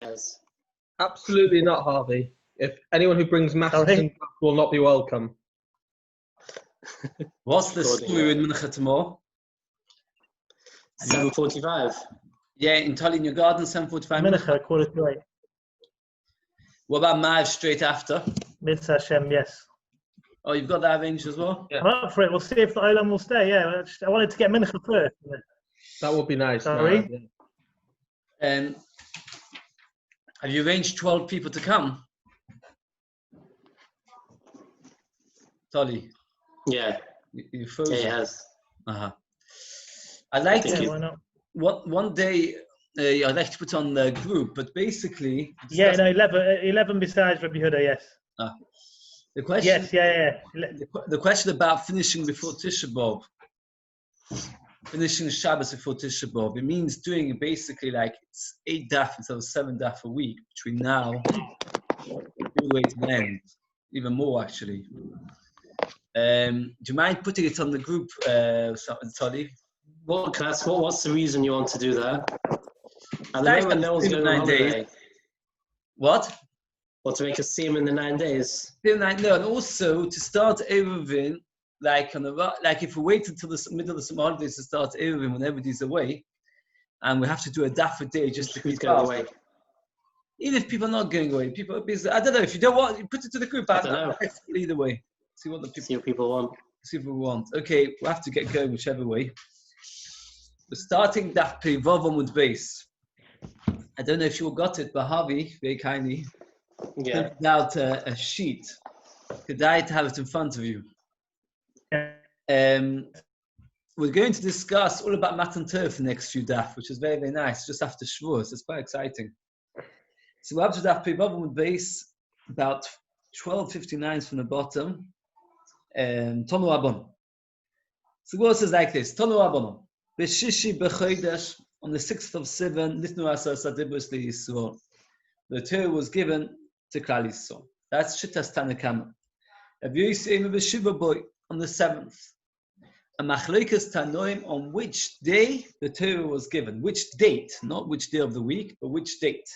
Yes. Absolutely not, Harvey. If anyone who brings masks in will not be welcome. What's the story with Mincha tomorrow? 7:45. Yeah, in Tallinn, your garden, 7:45. Mincha, 7:45. What about Mav straight after? Mitzvah Hashem, yes. Oh, you've got that arranged as well? Yeah. I'm up for it. We'll see if the Olam will stay. Yeah, I wanted to get Mincha first. That would be nice. Sorry? Have you arranged 12 people to come? Tolly? Yeah. You frozen? Yeah, he has. I'd like Yeah, to. why not? One day, I'd like to put on the group, but basically. Yeah, no, 11 besides Rabbi Yehuda, yes. The question. Yes, yeah. The question about finishing before Tisha B'Av, finishing Shabbos before Tisha B'Av, it means doing basically like it's 8 daf instead of 7 daf a week between now all the way to the end, even more actually. Do you mind putting it on the group, Tolly? What's the reason you want to do that? At the moment, no one's going on holiday. What? Or to make a seam in the 9 days. No, and also to start Eruvin, like if we wait until the middle of the summer holidays to start Eruvin when everybody's away, and we have to do a daf a day just to keep going away. Even if people are not going away, people are busy. I don't know. If you don't want, you put it to the group. I don't know. Either way, see what people want. See what we want. Okay, we'll have to get going whichever way. We're starting daf Pei Vav Amud Beis. I don't know if you all got it, but Harvey, very kindly, printed out a sheet. Could I have it in front of you? We're going to discuss all about Matan Torah for the next few daf, which is very, very nice, just after Shavuos. It's quite exciting. So we're up to daf Pei Vav Amud Beis, about 12:50 lines from the bottom. Tonu Rabbanon. So what says like this: Tonu Rabbanon. B'shishi b'chodesh, on the 6th of Sivan, Nitnu Asar Sadibus LeYisrael. The Torah was given to Klal Yisrael. That's Shittas Tanakama. Rabbi Yossi b'Shiva Boy, on the 7th. A Machlokas Tanoim, on which day the Torah was given. Which date, not which day of the week, but which date.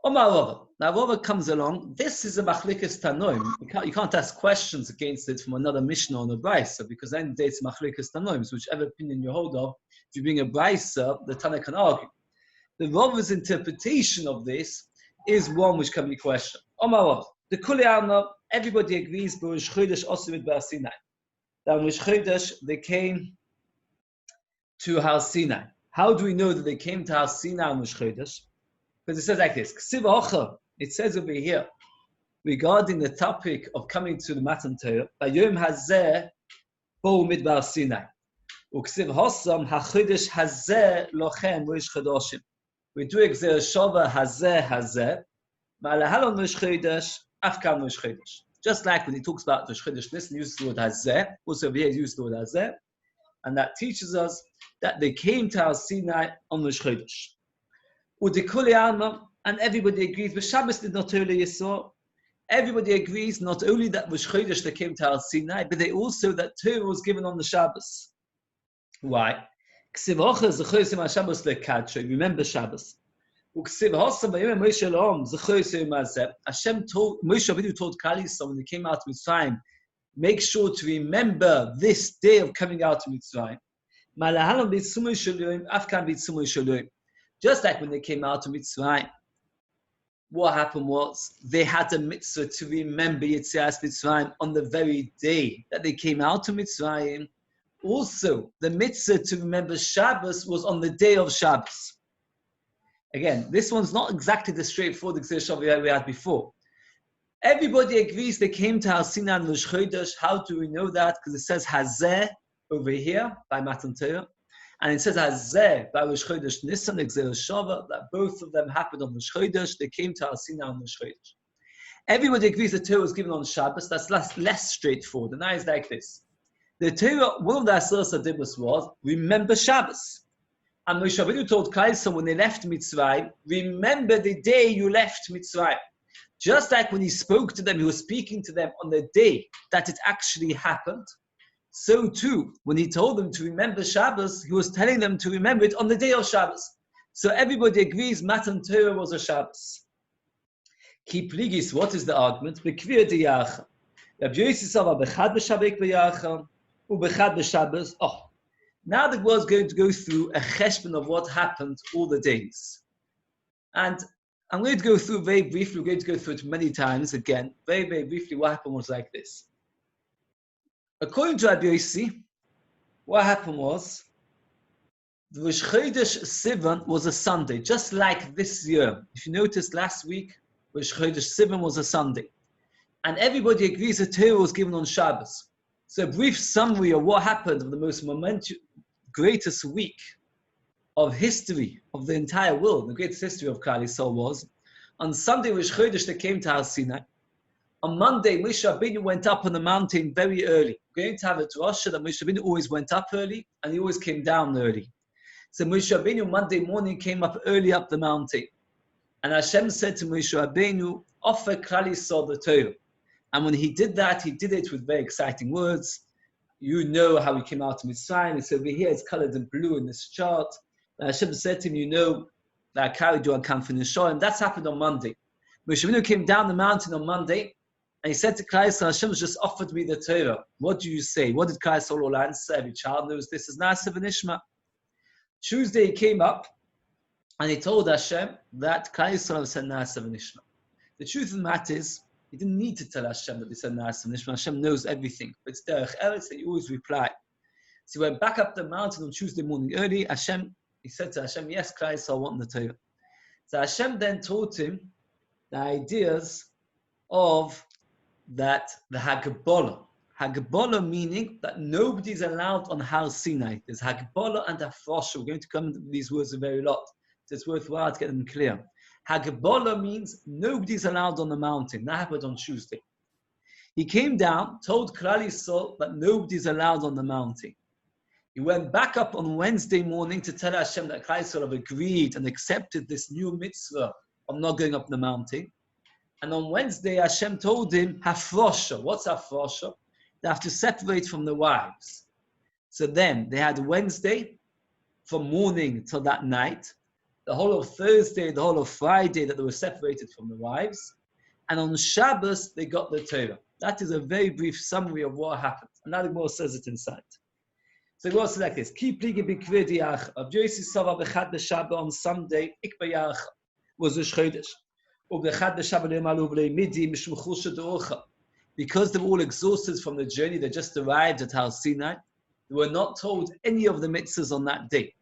Omar Rava. Now Rava comes along. This is a Machlokas Tanoim. You can't ask questions against it from another Mishnah or a Brisa, because then it's Machlokas Tanoim. So whichever opinion you hold of, if you bring a Brisa, the Tana can argue. The Rava's interpretation of this is one which can be questioned. Omar Rava. The Kuli Alma, everybody agrees, but Rosh Chodesh Osimid Bar Sinai. That on Rosh Chodesh they came to Har Sinai. How do we know that they came to Har Sinai on Rosh Chodesh? Because it says like this, it says over here, regarding the topic of coming to the Matan Torah, Bayom Hazeh Bo Midbar Sinai. Uksiv Hossam HaChodesh Hazeh Lochem Rosh Chodoshim. We do Gzer Shova Hazeh, Ma'alahalon Rosh Chodesh, Afkam Rosh Chodesh. Just like when he talks about Rosh Chodesh, listen, he uses the word Hazeh, also over here he uses the word Hazeh, and that teaches us that they came to Har Sinai on Rosh Chodesh. And everybody agrees, but Shabbos did not Torah Yisrael. Everybody agrees not only that Rosh Chodesh they came to Har Sinai, but they also that Torah was given on the Shabbos. Why? Remember Shabbos. Hashem told Moshe Rabbeinu told Klal Yisrael when they came out of Mitzrayim, make sure to remember this day of coming out of Mitzrayim. Just like when they came out of Mitzrayim, what happened was they had a mitzvah to remember Yetzias Mitzrayim on the very day that they came out of Mitzrayim. Also, the mitzvah to remember Shabbos was on the day of Shabbos. Again, this one's not exactly the straightforward Gzeh we had before. Everybody agrees they came to Har Sinai and Rosh Chodesh. How do we know that? Because it says Hazeh over here by Matan Torah. And it says Hazeh by Rosh Chodesh Nisan, Gzeh Shava, that both of them happened on Rosh Chodesh. They came to Har Sinai on Rosh Chodesh. Everybody agrees the Torah was given on Shabbos. That's less straightforward. And now it's like this. The Torah, one of the Asar Sadibus was, remember Shabbos. And Moshe Rabbeinu told Klal Yisrael when they left Mitzrayim, remember the day you left Mitzrayim. Just like when he spoke to them, he was speaking to them on the day that it actually happened. So too, when he told them to remember Shabbos, he was telling them to remember it on the day of Shabbos. So everybody agrees Matan Torah was a Shabbos. Ki pligis, what is the argument? Bekvir de yacha. Rabbi Yossi Sava bechad b'shabek b'yacha, ubechad b'Shabbos. Oh, now the world's going to go through a cheshbon of what happened all the days. And I'm going to go through very briefly, we're going to go through it many times again. Very, very briefly, what happened was like this. According to Rabbi Yossi, what happened was, the Rosh Chodesh Sivan was a Sunday, just like this year. If you noticed last week, Rosh Chodesh Sivan was a Sunday. And everybody agrees the Torah was given on Shabbos. So a brief summary of what happened of the most momentous, greatest week of history of the entire world, the greatest history of Klal Yisrael was, on Sunday, Rosh Chodesh, they came to Har Sinai. On Monday, Moshe Rabbeinu went up on the mountain very early. We're going to have a drasha that Moshe Rabbeinu always went up early, and he always came down early. So Moshe Rabbeinu Monday morning came up early up the mountain. And Hashem said to Moshe Rabbeinu, offer Klal Yisrael the Torah. And when he did that, he did it with very exciting words. You know how he came out of Mitzrayim. It's over here, it's colored in blue in this chart. And Hashem said to him, you know that I carried you on Kamfin and Shor. And that's happened on Monday. Moshe Rabbeinu came down the mountain on Monday, and he said to Klal Yisrael, Hashem just offered me the Torah. What do you say? What did Klal Yisrael all answer? Every child knows this is Na'aseh v'Nishma. Tuesday he came up, and he told Hashem that Klal Yisrael said Na'aseh v'Nishma. The truth of the matter is, he didn't need to tell Hashem that they said Na'aseh v'Nishma. Hashem knows everything. But it's derech eretz that you always reply. So he went back up the mountain on Tuesday morning early. He said to Hashem, yes, Klal Yisrael want the Torah. So Hashem then taught him the ideas of that the Hagbolah. Hagbolah meaning that nobody's allowed on Har Sinai. There's Hagbolah and Hafrosh. We're going to come to these words a very lot. So it's worthwhile to get them clear. Hagbolah means nobody's allowed on the mountain. That happened on Tuesday. He came down, told Klal Yisrael that nobody's allowed on the mountain. He went back up on Wednesday morning to tell Hashem that Klal Yisrael have agreed and accepted this new mitzvah of not going up the mountain. And on Wednesday, Hashem told him, Hafrosha. What's Hafrosha? They have to separate from the wives. So then, they had Wednesday from morning till that night, the whole of Thursday, the whole of Friday that they were separated from the wives. And on Shabbos, they got the Torah. That is a very brief summary of what happened. And now the Gemara says it inside. So it was like this. Ki pligi b'kvir diach. Of Yossi Sava b'chad b'Shabbat on Sunday, ik b'yach was Rosh Chodesh. Because they were all exhausted from the journey, they just arrived at Har Sinai. They were not told any of the mitzvahs on that day.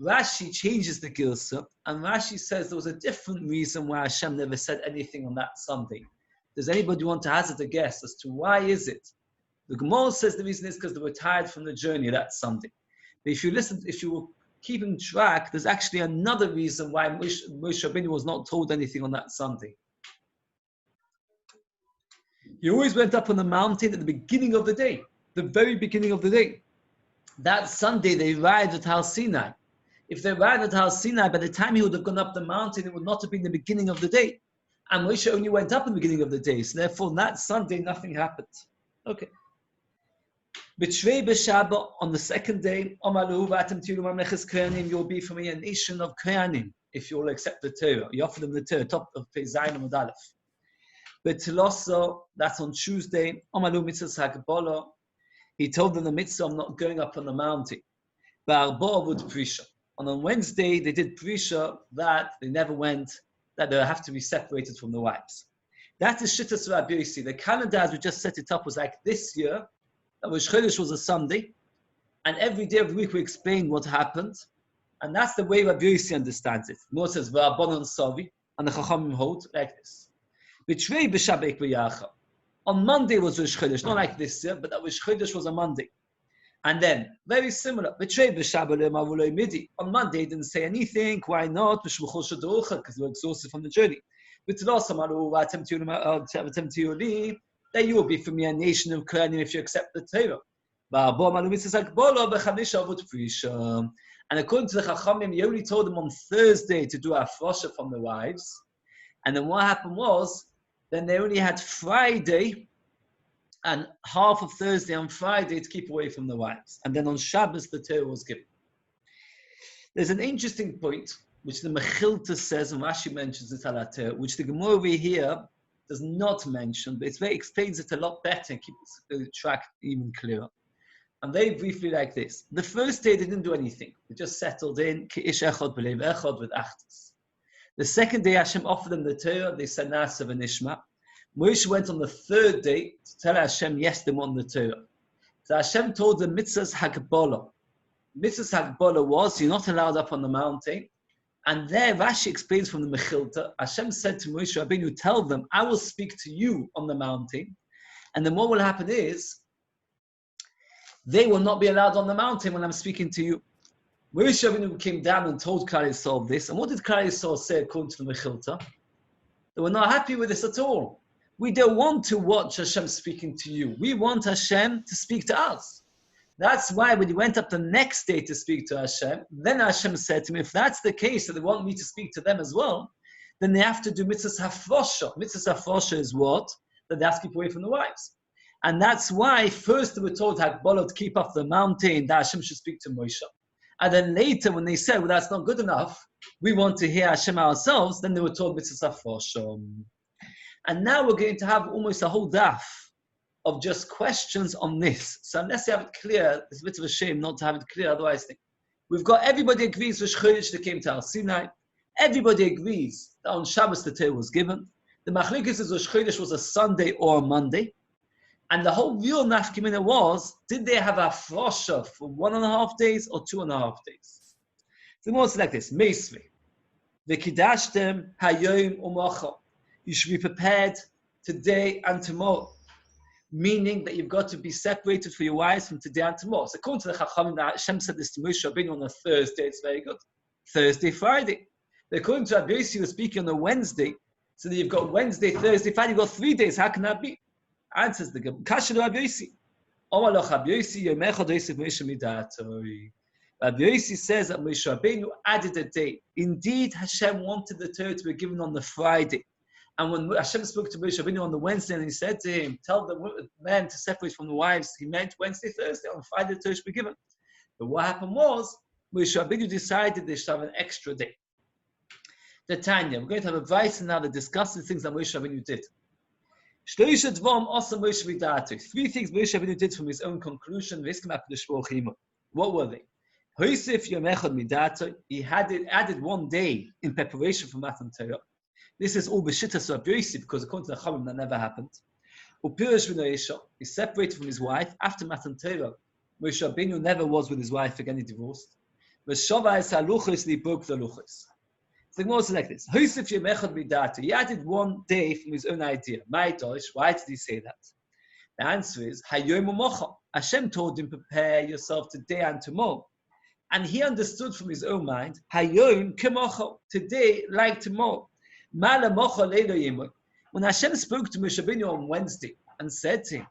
Rashi changes the Gilsa, and Rashi says there was a different reason why Hashem never said anything on that Sunday. Does anybody want to hazard a guess as to why is it? The Gemara says the reason is because they were tired from the journey that Sunday. But if you were keeping track, there's actually another reason why Moshe Rabbeinu was not told anything on that Sunday. He always went up on the mountain at the beginning of the day, the very beginning of the day. That Sunday, they arrived at Har Sinai. If they arrived at Har Sinai, by the time he would have gone up the mountain, it would not have been the beginning of the day. And Moshe only went up in the beginning of the day. So therefore, that Sunday, nothing happened. Okay. B'Shrei b'Shabbat, on the second day, you'll be for me a nation of Kohanim, if you will accept the Torah. You offer them the Torah, top of Pei Zayin and Aleph. But Tiloso, that's on Tuesday, he told them the mitzvah of not going up on the mountain. But would Prisha. And on Wednesday, they did Prisha that they never went, that they have to be separated from the wives. That is Shittas Rabbi Yossi. The calendar, as we just set it up, was like this year. That Rosh Chodesh was a Sunday, and every day of the week we explain what happened, and that's the way Rabbi Yossi understands it. More says V'Rabbanan Savi, and the Chachamim hold like this. B'Shrei b'Shabbat b'Yacha. On Monday was Rosh Chodesh, not like this year, but that Rosh Chodesh was a Monday. And then very similar. B'Shrei b'Shabbat le'Mavulei Midi. On Monday he didn't say anything. Why not? Because they were exhausted from the journey. That you will be for me a nation of Kohanim if you accept the Torah. And according to the Chachamim, he only told them on Thursday to do a Afrosha from the wives. And then what happened was, then they only had Friday and half of Thursday and Friday to keep away from the wives. And then on Shabbos, the Torah was given. There's an interesting point. which the Mechilta says, and Rashi mentions it al Torah, which the Gemara over here does not mention, but explains it a lot better and keeps the track even clearer. And very briefly like this. The first day they didn't do anything. They just settled in, Ki'ish echad b'leiv echad with Achtas. The second day Hashem offered them the Torah, they said Nasa v'nishma. Moshe went on the third day to tell Hashem yes, they want the Torah. So Hashem told them mitzvahs hagbola. Mitzvahs hagbola was you're not allowed up on the mountain. And there Rashi explains from the Mechilta, Hashem said to Moshe Rabbeinu, tell them, I will speak to you on the mountain. And then what will happen is, they will not be allowed on the mountain when I'm speaking to you. Moshe Rabbeinu came down and told Klal Yisrael this. And what did Klal Yisrael say according to the Mechilta? They were not happy with this at all. We don't want to watch Hashem speaking to you. We want Hashem to speak to us. That's why when he went up the next day to speak to Hashem, then Hashem said to him, if that's the case, that they want me to speak to them as well, then they have to do mitzvahs hafrosha. Mitzvahs hafrosha is what? That they have to keep away from the wives. And that's why first they were told Hagbolah to keep off the mountain, that Hashem should speak to Moshe. And then later when they said, well, that's not good enough, we want to hear Hashem ourselves, then they were told mitzvahs hafrosha. And now we're going to have almost a whole daf of just questions on this. So unless you have it clear, it's a bit of a shame not to have it clear, otherwise we've got, everybody agrees with Chodesh that came to Har Sinai. Everybody agrees that on Shabbos the Torah was given. The machlokes is Rosh Chodesh was a Sunday or a Monday. And the whole real nafkamina was, did they have a frosha for 1.5 days or 2.5 days? So more like this, Meisvi. V'kidashtem hayom u'macha. You should be prepared today and tomorrow. Meaning that you've got to be separated for your wives from today and tomorrow. So according to the Chachamim, Hashem said this to Moshe Rabbeinu on a Thursday, it's very good. Thursday, Friday. But according to Rabbi Yossi, he was speaking on a Wednesday, so that you've got Wednesday, Thursday, Friday, you've got 3 days. How can that be? Answers the Gemara. Kasha to Rabbi Yossi. Omar lo Rabbi Yossi, Yomechad Yosef Moshe Midatoi. Rabbi Yossi says that Moshe Rabbeinu added a day. Indeed, Hashem wanted the Torah to be given on the Friday. And when Hashem spoke to Moshe Rabbeinu on the Wednesday, and he said to him, tell the men to separate from the wives, he meant Wednesday, Thursday, on Friday the Torah should be given. But what happened was, Moshe Rabbeinu decided they should have an extra day. The Tanya, we're going to have advice now that discusses the things that Moshe Rabbeinu did. 3 things Moshe Rabbeinu did from his own conclusion. What were they? He added 1 day in preparation for Matan Torah. This is all b'shittas Rabbi Yossi, because according to the Chachamim that never happened. He separated from his wife after Matan Torah. Moshe Rabbeinu never was with his wife again, he divorced. He broke the luchos. So the Gemara is like this. He added 1 day from his own idea. Why did he say that? The answer is, Hashem told him, prepare yourself today and tomorrow. And he understood from his own mind, today like tomorrow. When Hashem spoke to Moshe Rabbeinu on Wednesday and said to him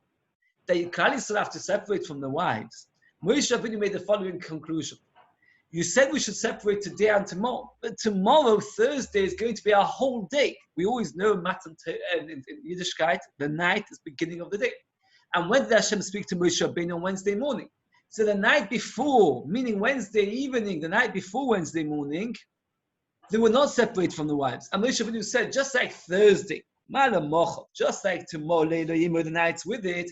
that Klal Yisrael have to separate from the wives, Moshe Rabbeinu made the following conclusion. You said we should separate today and tomorrow, but tomorrow, Thursday, is going to be a whole day. We always know in Yiddishkeit, the night is the beginning of the day. And when did Hashem speak to Moshe Rabbeinu on Wednesday morning? So the night before, meaning Wednesday evening, the night before Wednesday morning, they were not separated from the wives. And Moshe Rabbeinu said, just like Thursday, just like tomorrow, the night's with it,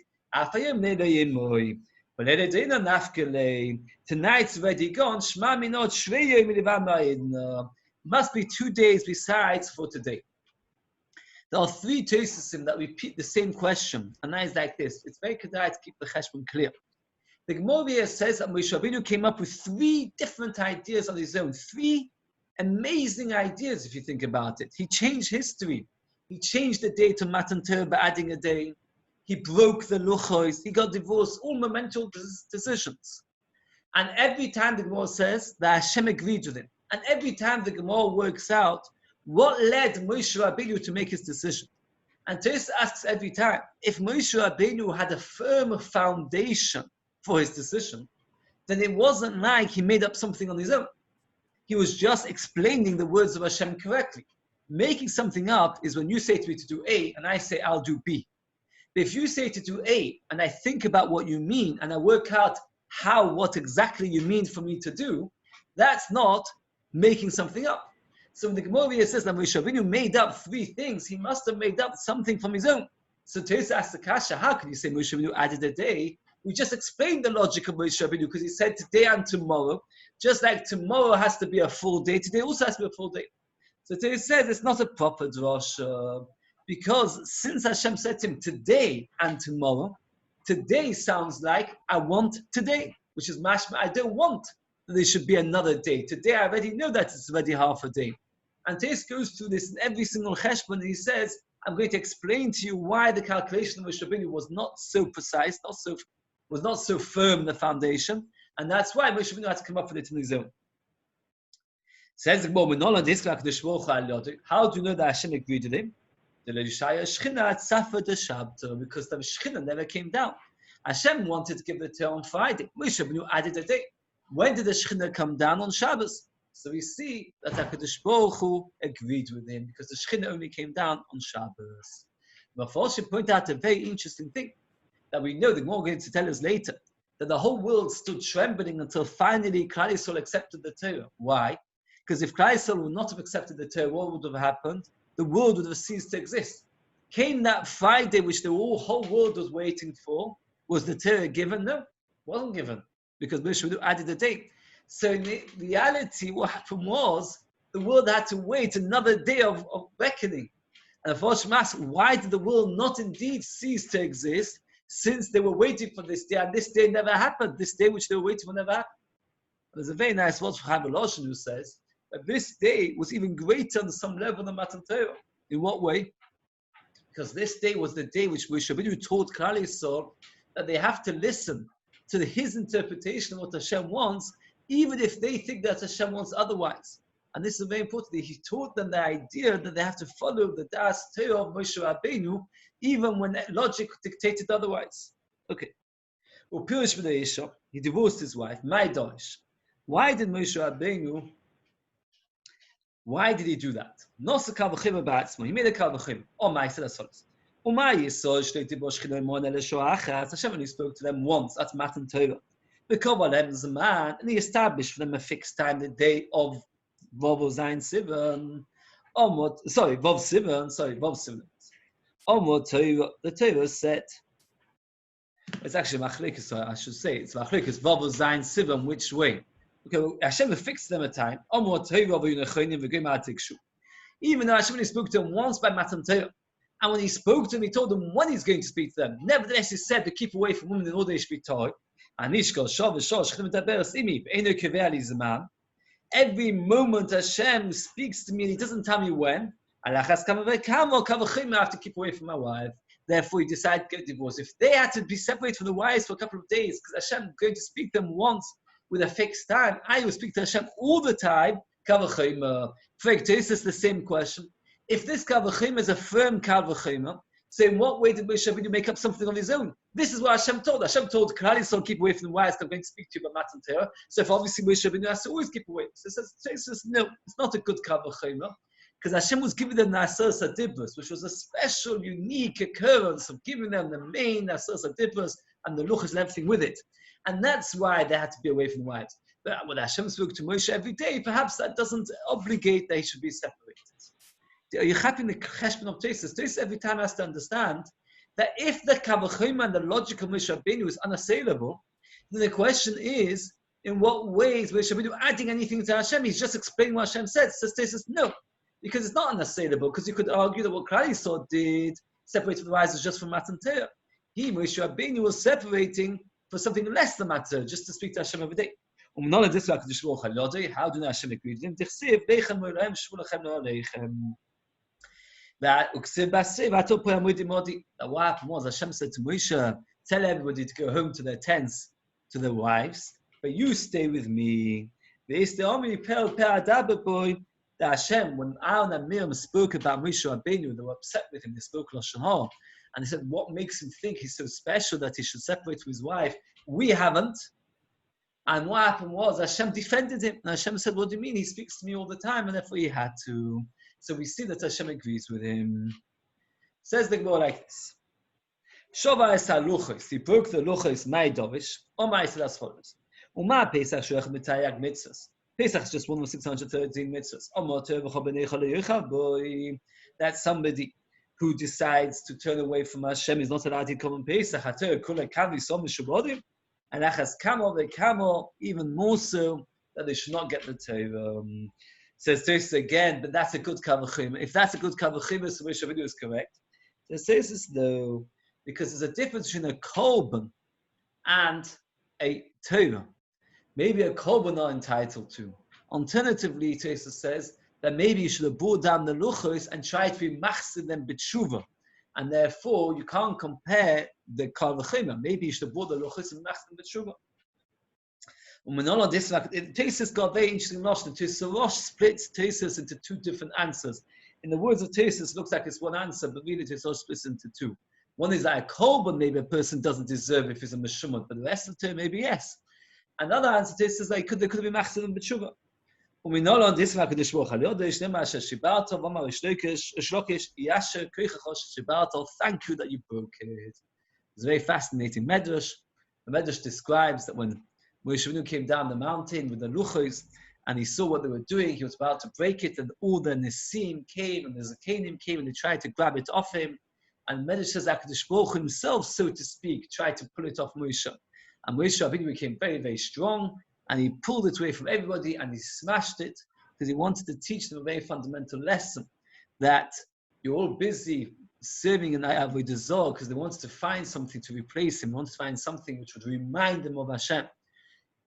tonight's already gone, must be 2 days besides for today. There are 3 Tosasim that repeat the same question, and that is like this. It's very kedai to keep the cheshbon clear. The Gemara says that Moshe Rabbeinu came up with 3 different ideas on his own, 3 amazing ideas if you think about it. He changed history. He changed the day to Matan Torah by adding a day. He broke the luchos. He got divorced. All momentous decisions. And every time the Gemara says that Hashem agreed with him. And every time the Gemara works out what led Moshe Rabbeinu to make his decision. And Tosa asks every time, if Moshe Rabbeinu had a firm foundation for his decision, then it wasn't like he made up something on his own. He was just explaining the words of Hashem correctly. Making something up is when you say to me to do A, and I say I'll do B. But if you say to do A, and I think about what you mean, and I work out what exactly you mean for me to do, that's not making something up. So when the Gemara says that Moshe Rabbeinu made up 3 things, he must have made up something from his own. So Tosa asked the Kasha, how can you say Moshe Rabbeinu added a day? We just explained the logic of Moshe Rabbeinu because he said today and tomorrow. Just like tomorrow has to be a full day, today also has to be a full day. So Tosa says it's not a proper drasha because since Hashem said to him today and tomorrow, today sounds like I want today, which is mashma. I don't want that there should be another day. Today I already know that it's already half a day. And Tais goes through this in every single cheshbon, and he says, I'm going to explain to you why the calculation of Moshe Rabbeinu was not so precise, was not so firm in the foundation, and that's why Moshe Rabbeinu had to come up with it in his own. Says the Gemara, how do you know that Hashem agreed with him? Because the Shechina never came down. Hashem wanted to give the Torah on Friday. Moshe Rabbeinu added a day. When did the Shechina come down? On Shabbos. So we see that HaKadosh Baruch Hu agreed with him because the Shechina only came down on Shabbos. But for us to point out a very interesting thing that we know, the Gemara is going to tell us later, that the whole world stood trembling until finally Klal Yisrael accepted the Torah. Why? Because if Klal Yisrael would not have accepted the Torah, what would have happened? The world would have ceased to exist. Came that Friday, which the whole world was waiting for. Was the Torah given? No, wasn't given because Moshe Rabbeinu added a date. So in reality, what happened was the world had to wait another day of reckoning. And the Hashem asked, why did the world not indeed cease to exist since they were waiting for this day and this day never happened? This day which they were waiting for never happened. There's a very nice word from Chaim Eloshen who says that this day was even greater on some level than Matan Torah. In what way? Because this day was the day which Moshe Rabbeinu taught Klal Yisrael that they have to listen to his interpretation of what Hashem wants, even if they think that Hashem wants otherwise. And this is very important. He taught them the idea that they have to follow the Das Torah of Moshe Rabbeinu, even when logic dictated otherwise. Okay. He divorced his wife. My Dosh. Why did Moshe Rabbeinu? Why did he do that? He made a kavachim. Oh my, said as follows. Hashem only spoke to them once. That's Matan Torah. And he established for them a fixed time, the day of Vav Zayin Sivan. Vav Sivan. The Torah said, it's actually Machlekes, I should say. It's Machlekes, Vav Zayin Sivan, which way? Okay, Hashem fixed them a time. Even though Hashem only spoke to them once by Matan Torah. And when he spoke to them, he told them when he's going to speak to them. Nevertheless, he said to keep away from women in order they should be taught. Every moment Hashem speaks to me and he doesn't tell me when. I have to keep away from my wife. Therefore, he decided to get divorced. If they had to be separated from the wives for a couple of days, because Hashem is going to speak to them once with a fixed time, I will speak to Hashem all the time. This is the same question. If this kavachim is a firm kavachim, so in what way did Moshe Rabbeinu make up something of his own? This is what Hashem told. Hashem told Klal Yisrael, keep away from the wives, I'm going to speak to you about Matan Torah. So if obviously Moshe Rabbeinu has to always keep away. So it says, no, it's not a good kavachim. Because Hashem was giving them the Asar Sadibus, which was a special, unique occurrence of giving them the main Asar Sadibus and the luchas and everything with it. And that's why they had to be away from the wives. But when Hashem spoke to Moshe every day, perhaps that doesn't obligate that he should be separated. Are you happy in the cheshbon of Tosis? Tosis every time has to understand that if the kavachim and the logic of Moshe Rabbeinu is unassailable, then the question is, in what ways Moshe Rabbeinu adding anything to Hashem? He's just explaining what Hashem said. So Tosis, no, because it's not unassailable. Because you could argue that what Klal Yisrael did, separated the wives, is just from Matan Torah. Moshe Rabbeinu was separating for something less than Matan, just to speak to Hashem every day. How do you know Hashem agreed with him? That what happened was Hashem said to Moshe, tell everybody to go home to their tents, to their wives, but you stay with me. That Hashem, when Aaron and Miriam spoke about Moshe Rabbeinu, they were upset with him, they spoke Lashon Hara. And they said, what makes him think he's so special that he should separate from his wife? We haven't. And what happened was Hashem defended him. And Hashem said, what do you mean? He speaks to me all the time, and therefore he had to. So we see that Hashem agrees with him. Says the Gemara like this. Shova es haluchos. He broke the luchos, my dovish. Omar said as follows. Uma Pesach shoech mitayag mitzvahs. Pesach is just one of 613 mitzvahs. That's somebody who decides to turn away from Hashem is not allowed to come on Pesach. And achas kamo, even more so, that they should not get the Torah. Says Tosis again, but that's a good kavachim. If that's a good kavachim, so Moshe Rabbeinu is correct. Says Tosis no, because there's a difference between a kolban and a Torah. Maybe a kolban are entitled to. Alternatively, Tosis says that maybe you should have brought down the luchos and tried to be machzir them b'tshuva. And therefore, you can't compare the kavachim. Maybe you should have brought the luchos and machzir them b'tshuva. Tosis got a very interesting notion. Rosh splits Tosis into two different answers. In the words of Tosis, it looks like it's one answer, but really Rosh splits into two. One is that a kolban, maybe a person doesn't deserve if he's a meshumot, but the rest of the term, maybe yes. Another answer to this is like they could be machzir and b'tshuva. We know on this HaKadosh Baruch Hu, thank you that you broke it. It's a very fascinating medrash. The medrash describes that when Moshe Rabbeinu came down the mountain with the luchos and he saw what they were doing, he was about to break it, and all the Nesim came and the Zakanim came and they tried to grab it off him. And medrash says HaKadosh Baruch Hu himself, so to speak, tried to pull it off Moshe. And Moshe Rabbeinu became very, very strong, and he pulled it away from everybody and he smashed it because he wanted to teach them a very fundamental lesson that you're all busy serving an Avodah Zarah because they wanted to find something to replace him, they wanted to find something which would remind them of Hashem.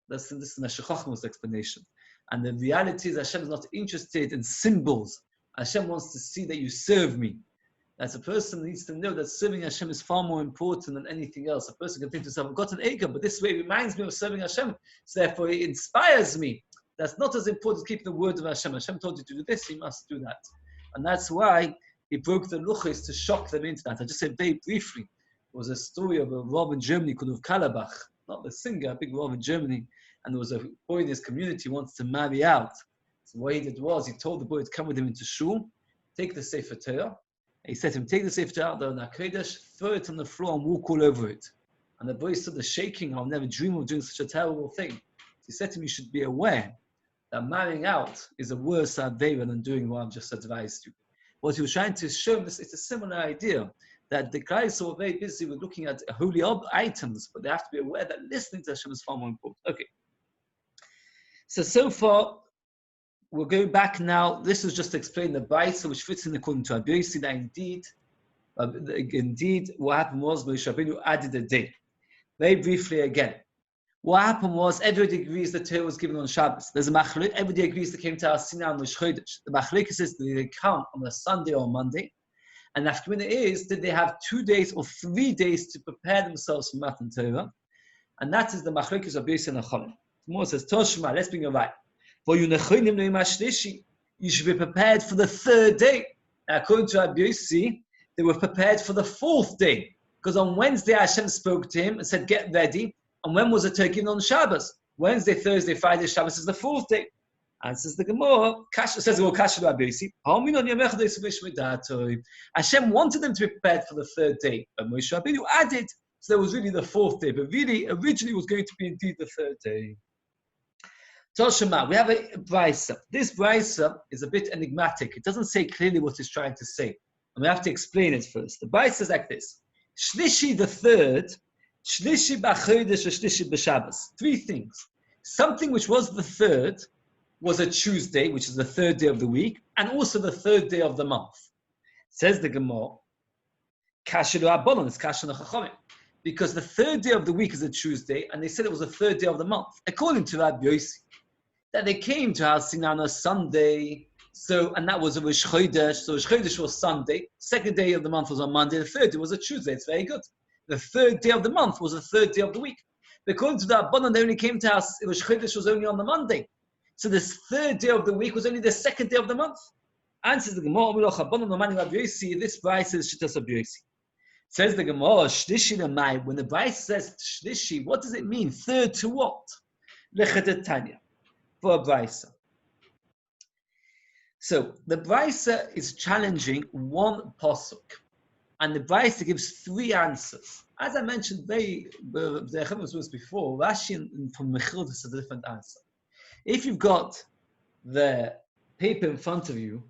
This is Meshech Chochmah's explanation. And the reality is Hashem is not interested in symbols. Hashem wants to see that you serve me. As a person needs to know that serving Hashem is far more important than anything else. A person can think to himself, I've got an acre, but this way reminds me of serving Hashem. So therefore it inspires me. That's not as important as keeping the word of Hashem. Hashem told you to do this, you must do that. And that's why he broke the luchos to shock them into that. I just said very briefly, there was a story of a Rav in Germany called Kalabach, not the singer, a big Rav in Germany, and there was a boy in his community who wanted to marry out. So what he did was, he told the boy to come with him into shul, take the Sefer Torah. He said to him, take the Sefer Torah out there in HaKodesh, throw it on the floor and walk all over it. And the boy stood there shaking, I'll never dream of doing such a terrible thing. So he said to him, you should be aware that marrying out is a worse avera than doing what I've just advised you. What he was trying to show him, it's a similar idea, that the guys who are very busy with looking at holy items, but they have to be aware that listening to Hashem is far more important. Okay. So far, we're going back now. This was just to explain the Baisa, which fits in according to Rabbi Yossi, that indeed, what happened was Moshe Rabbeinu added a day. Very briefly again. What happened was, everybody agrees the Torah was given on Shabbos. There's a machlek, everybody agrees they came to our Sinai on Rosh Chodesh. The machlek says that they count on a Sunday or Monday. And the afternoon is, did they have 2 days or 3 days to prepare themselves for Matan Torah? And that is the machlek of Rabbi Yossi and Achalim. Tomorrow says, Toshma, let's bring it right. You should be prepared for the third day. Now, according to Rabbi Yossi, they were prepared for the fourth day. Because on Wednesday, Hashem spoke to him and said, get ready. And when was the Torah given on Shabbos? Wednesday, Thursday, Friday, Shabbos is the fourth day. Answers the Gemara. Says, well, Kasha Rabbi Yossi. Hashem wanted them to be prepared for the third day. But Moshe Rabbeinu added, so there was really the fourth day. But really, originally, it was going to be indeed the third day. Toshima, we have a brisa. This brisa is a bit enigmatic. It doesn't say clearly what it's trying to say. And we have to explain it first. The brisa is like this. Shlishi the third, Shlishi b'chodesh, Shlishi b'Shabbos. 3 things. Something which was the third was a Tuesday, which is the third day of the week, and also the third day of the month. Says the Gemara, Kasher Rabbanon, it's Kasher Chachamim. Because the third day of the week is a Tuesday, and they said it was the third day of the month. According to Rabbi Yossi, that they came to Har Sinai on a Sunday, and that was a Rosh Chodesh. So Rosh Chodesh was Sunday, second day of the month was on Monday, the third day was a Tuesday. It's very good. The third day of the month was the third day of the week. According to the Rabbanon, they only came to Rosh Chodesh was only on the Monday. So this third day of the week was only the second day of the month. Answers the Gemara, this price is Shittas Rabbi Yossi. Says the Gemara, Shlishi Lamai, when the price says Shlishi, what does it mean? Third to what? Lechetetanya. For a brisa. So the brisa is challenging one pasuk, and the brisa gives 3 answers. As I mentioned, before Rashi from Mechilot is a different answer. If you've got the paper in front of you,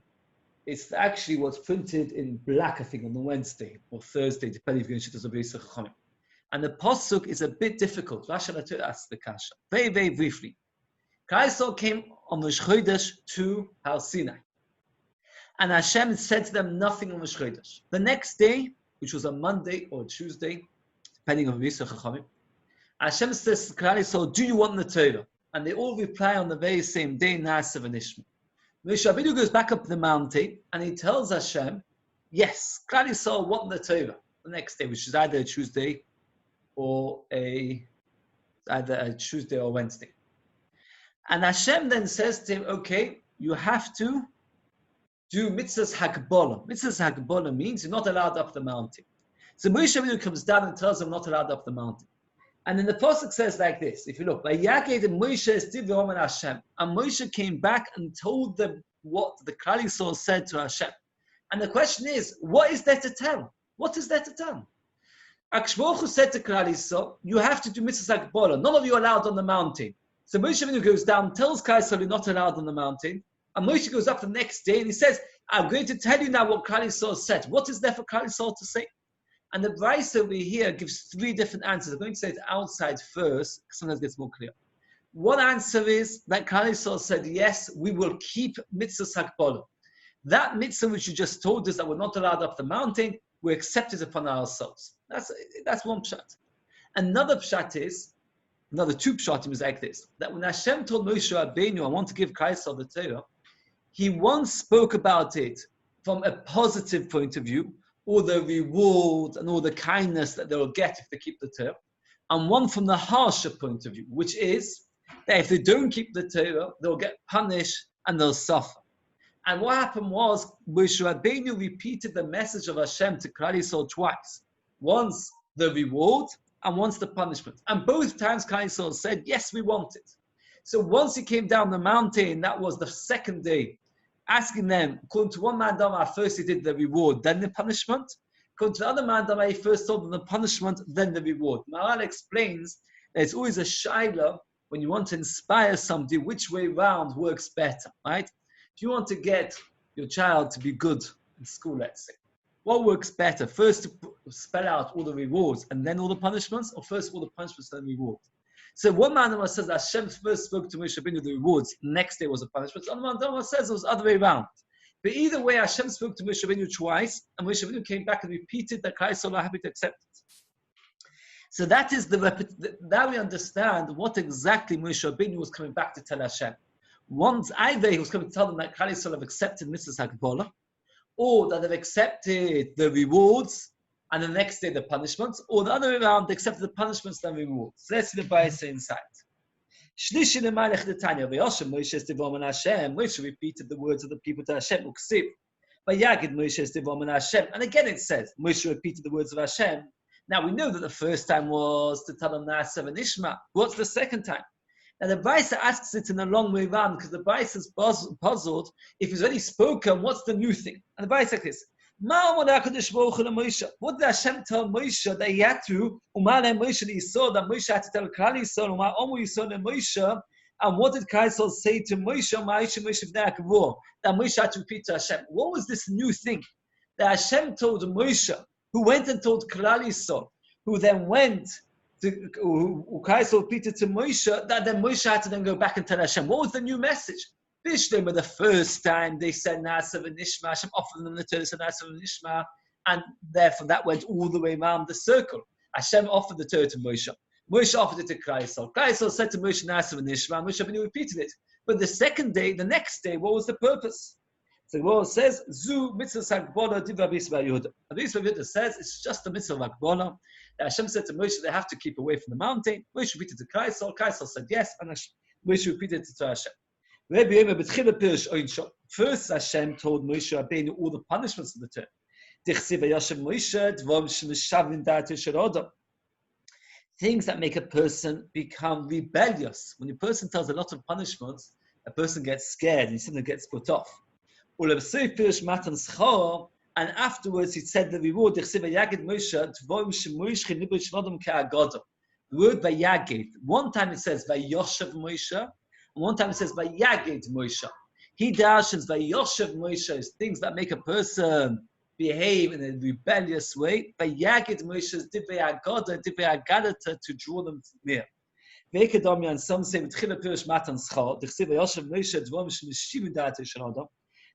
it's actually what's printed in black, I think, on the Wednesday or Thursday, depending if you're going to Shittas Beis Chachamim. And the pasuk is a bit difficult. Rashi asks the kasha very, very briefly. Kaisel came on Rosh Chodesh to Har Sinai, and Hashem said to them nothing on Rosh Chodesh. The next day, which was a Monday or a Tuesday, depending on Beis Chachamim, Hashem says to Kaisel, "Do you want the Torah?" And they all reply on the very same day, Na'aseh v'nishma. Moshe Rabbeinu goes back up the mountain and he tells Hashem, "Yes, Klal Yisrael want the Torah." The next day, which is either a Tuesday or either a Tuesday or Wednesday. And Hashem then says to him, "Okay, you have to do mitzvahs hakbolah." Mitzvahs hakbolah means you're not allowed up the mountain. So Moshe Rabbeinu comes down and tells him not allowed up the mountain. And then the pasuk says like this: if you look, Vayaged Moshe Stiv and Hashem, and Moshe came back and told them what the Klal Yisrael said to Hashem. And the question is, what is there to tell? What is there to tell? Akash Baruch Hu said to Klal Yisrael, "You have to do mitzvahs hakbolah. None of you are allowed on the mountain." So Moshe Rabbeinu goes down, tells Klal Yisrael you're not allowed on the mountain, and Moshe goes up the next day and he says, "I'm going to tell you now what Klal Yisrael said." What is there for Klal Yisrael to say? And the Brisa over here gives three different answers. I'm going to say it outside first, because sometimes it gets more clear. One answer is that Klal Yisrael said, "Yes, we will keep mitzvahs hakbolah." That mitzvah which you just told us that we're not allowed up the mountain, we accept it upon ourselves. That's one pshat. Another pshat is, another two pshatim is like this: that when Hashem told Moshe Rabbeinu, "I want to give Klal Yisrael the Torah," he once spoke about it from a positive point of view, all the reward and all the kindness that they will get if they keep the Torah, and one from the harsher point of view, which is that if they don't keep the Torah, they'll get punished and they'll suffer. And what happened was, Moshe Rabbeinu repeated the message of Hashem to Klal Yisrael twice. Once the reward and once the punishment. And both times Klal Yisrael said, "Yes, we want it." So once he came down the mountain, that was the second day, asking them, according to one man Dama, first he did the reward, then the punishment. According to the other man Dama, he first told them the punishment, then the reward. Maharal explains that it's always a shaila when you want to inspire somebody, which way round works better, right? If you want to get your child to be good in school, let's say, what works better? First to spell out all the rewards and then all the punishments, or first all the punishments and then rewards? So one man says that Hashem first spoke to Moshe Rabbeinu the rewards, next day was the punishment. The other man says it was the other way around. But either way, Hashem spoke to Moshe Rabbeinu twice, and Moshe Rabbeinu came back and repeated that Klal Yisrael are happy to accept it. So that is now we understand what exactly Moshe Rabbeinu was coming back to tell Hashem. Once either he was coming to tell them that Klal Yisrael have accepted mitzvahs hakbolah, or that they've accepted the rewards and the next day the punishments, or the other way around, they accepted the punishments and rewards. So let's see the Brisa inside. Shlishi lemalech detanya v'yoshem Moshe stivom and Hashem. Moshe repeated the words of the people to Hashem. Uksiv v'yagid Moshe stivom and Hashem. And again it says Moshe repeated the words of Hashem. Now we know that the first time was to tell them Na'aseh v'nishma. What's the second time? Now the Brisa asks it in a long way round because the Brisa is puzzled. If he's already spoken, what's the new thing? And the Brisa says this: what did Hashem tell Moshe that he had to? He saw that Moshe had to tell Klal Yisrael, and what did Klal Yisrael say to Moshe? That Moshe had to repeat to Hashem. What was this new thing that Hashem told Moshe, who went and told Klal Yisrael, who then went to Klal Yisrael repeated to Moshe, that then Moshe had to then go back and tell Hashem? What was the new message? But the first time they said Na'aseh v'nishma, Hashem offered them the Torah, said Na'aseh v'nishma, and therefore that went all the way around the circle. Hashem offered the Torah to Moshe. Moshe offered it to Klal Yisrael. Klal Yisrael said to Moshe Na'aseh v'nishma, and Moshe Rabbeinu repeated it. But the second day, the next day, what was the purpose? So the world says, Zu mitzvah hakbolah divrei Rabbi Yehuda. Rabbi Yehuda says it's just a mitzvah hakbolah. Hashem said to Moshe they have to keep away from the mountain. Moshe repeated to Klal Yisrael. Klal Yisrael said yes, and Moshe repeated it to Hashem. First, Hashem told Moshe Rabbeinu all the punishments of the Torah. Things that make a person become rebellious. When a person tells a lot of punishments, a person gets scared and he suddenly gets put off. And afterwards, he said the reward. The word vayagid. One time it says vayoshev Moshe. And one time it says Vayagid Moshe. He darshans Vayoshev Moshe is things that make a person behave in a rebellious way. Vayagid Moshe is Divrei Agadata to draw them near. Vekedomi, and some say V'tchila Pirish Matan Schal. D'chsiv Vayoshev Moshe Dvom Shemeshivim Da'at Yishal Adam,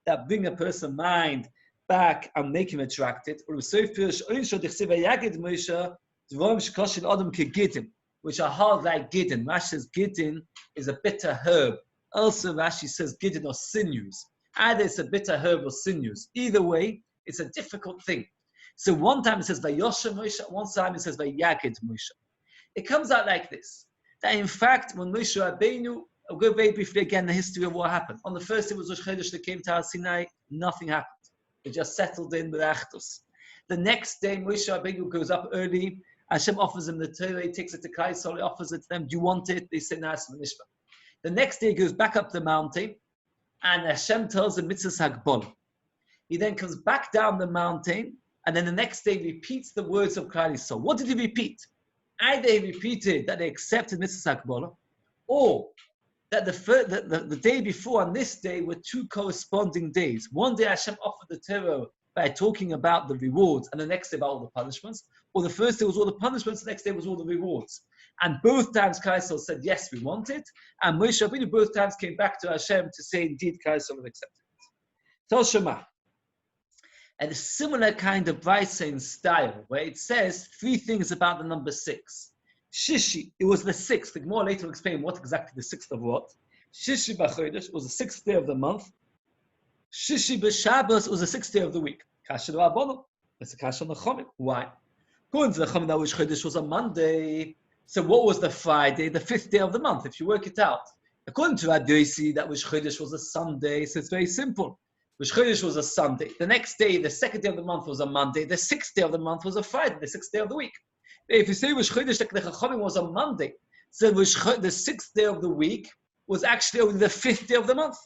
that bring a person's mind back and make him attracted. Or V'soif Pirish Oinsho D'chsiv Vayagid Moshe Dvom Shkoshil Adam Kegidim, which are hard like Gidin. Rashi says Gidin is a bitter herb. Also, Rashi says Gidin or sinews. Either it's a bitter herb or sinews. Either way, it's a difficult thing. So one time it says Vayoshev Moshe, one time it says Vayagid Moshe. It comes out like this, that in fact, when Moshe Rabbeinu, I'll go very briefly again the history of what happened. On the first day it was Rosh Chodesh, they came to Har Sinai, nothing happened. They just settled in with Achdus. The next day, Moshe Rabbeinu goes up early, Hashem offers him the Torah, he takes it to Kaisel, he offers it to them, do you want it? They say, no, it's Nishma. The next day he goes back up the mountain, and Hashem tells him Mitzvah Hagbol. He then comes back down the mountain, and then the next day repeats the words of Klal Yisrael. What did he repeat? Either he repeated that they accepted Mitzvah Hagbol, or that the day before and this day were two corresponding days. One day Hashem offered the Torah by talking about the rewards, and the next day about all the punishments. Or the first day was all the punishments, the next day was all the rewards. And both times Kaisel said, yes, we want it. And Moshe Rabbeinu both times came back to Hashem to say, indeed, Kaisel will accept it. Tel Shema. And a similar kind of Brisa in style, where it says three things about the number 6. Shishi, it was the 6th. The Gemara later will explain what exactly the 6th of what. Shishi b'chodesh was the 6th day of the month. Shishi b'Shabbos was the 6th day of the week. Kasha l'Rabbanon. That's a kasha l'Chomim. Why? According to the Chomim, that Rosh Chodesh was a Monday. So what was the Friday? The 5th day of the month, if you work it out. According to Rabbi Yosi, that Rosh Chodesh was a Sunday. So it's very simple. Rosh Chodesh was a Sunday. The next day, the 2nd day of the month was a Monday. The 6th day of the month was a Friday, the 6th day of the week. If you say Rosh Chodesh, like the Chachamim was a Monday, so the 6th day of the week was actually only the 5th day of the month.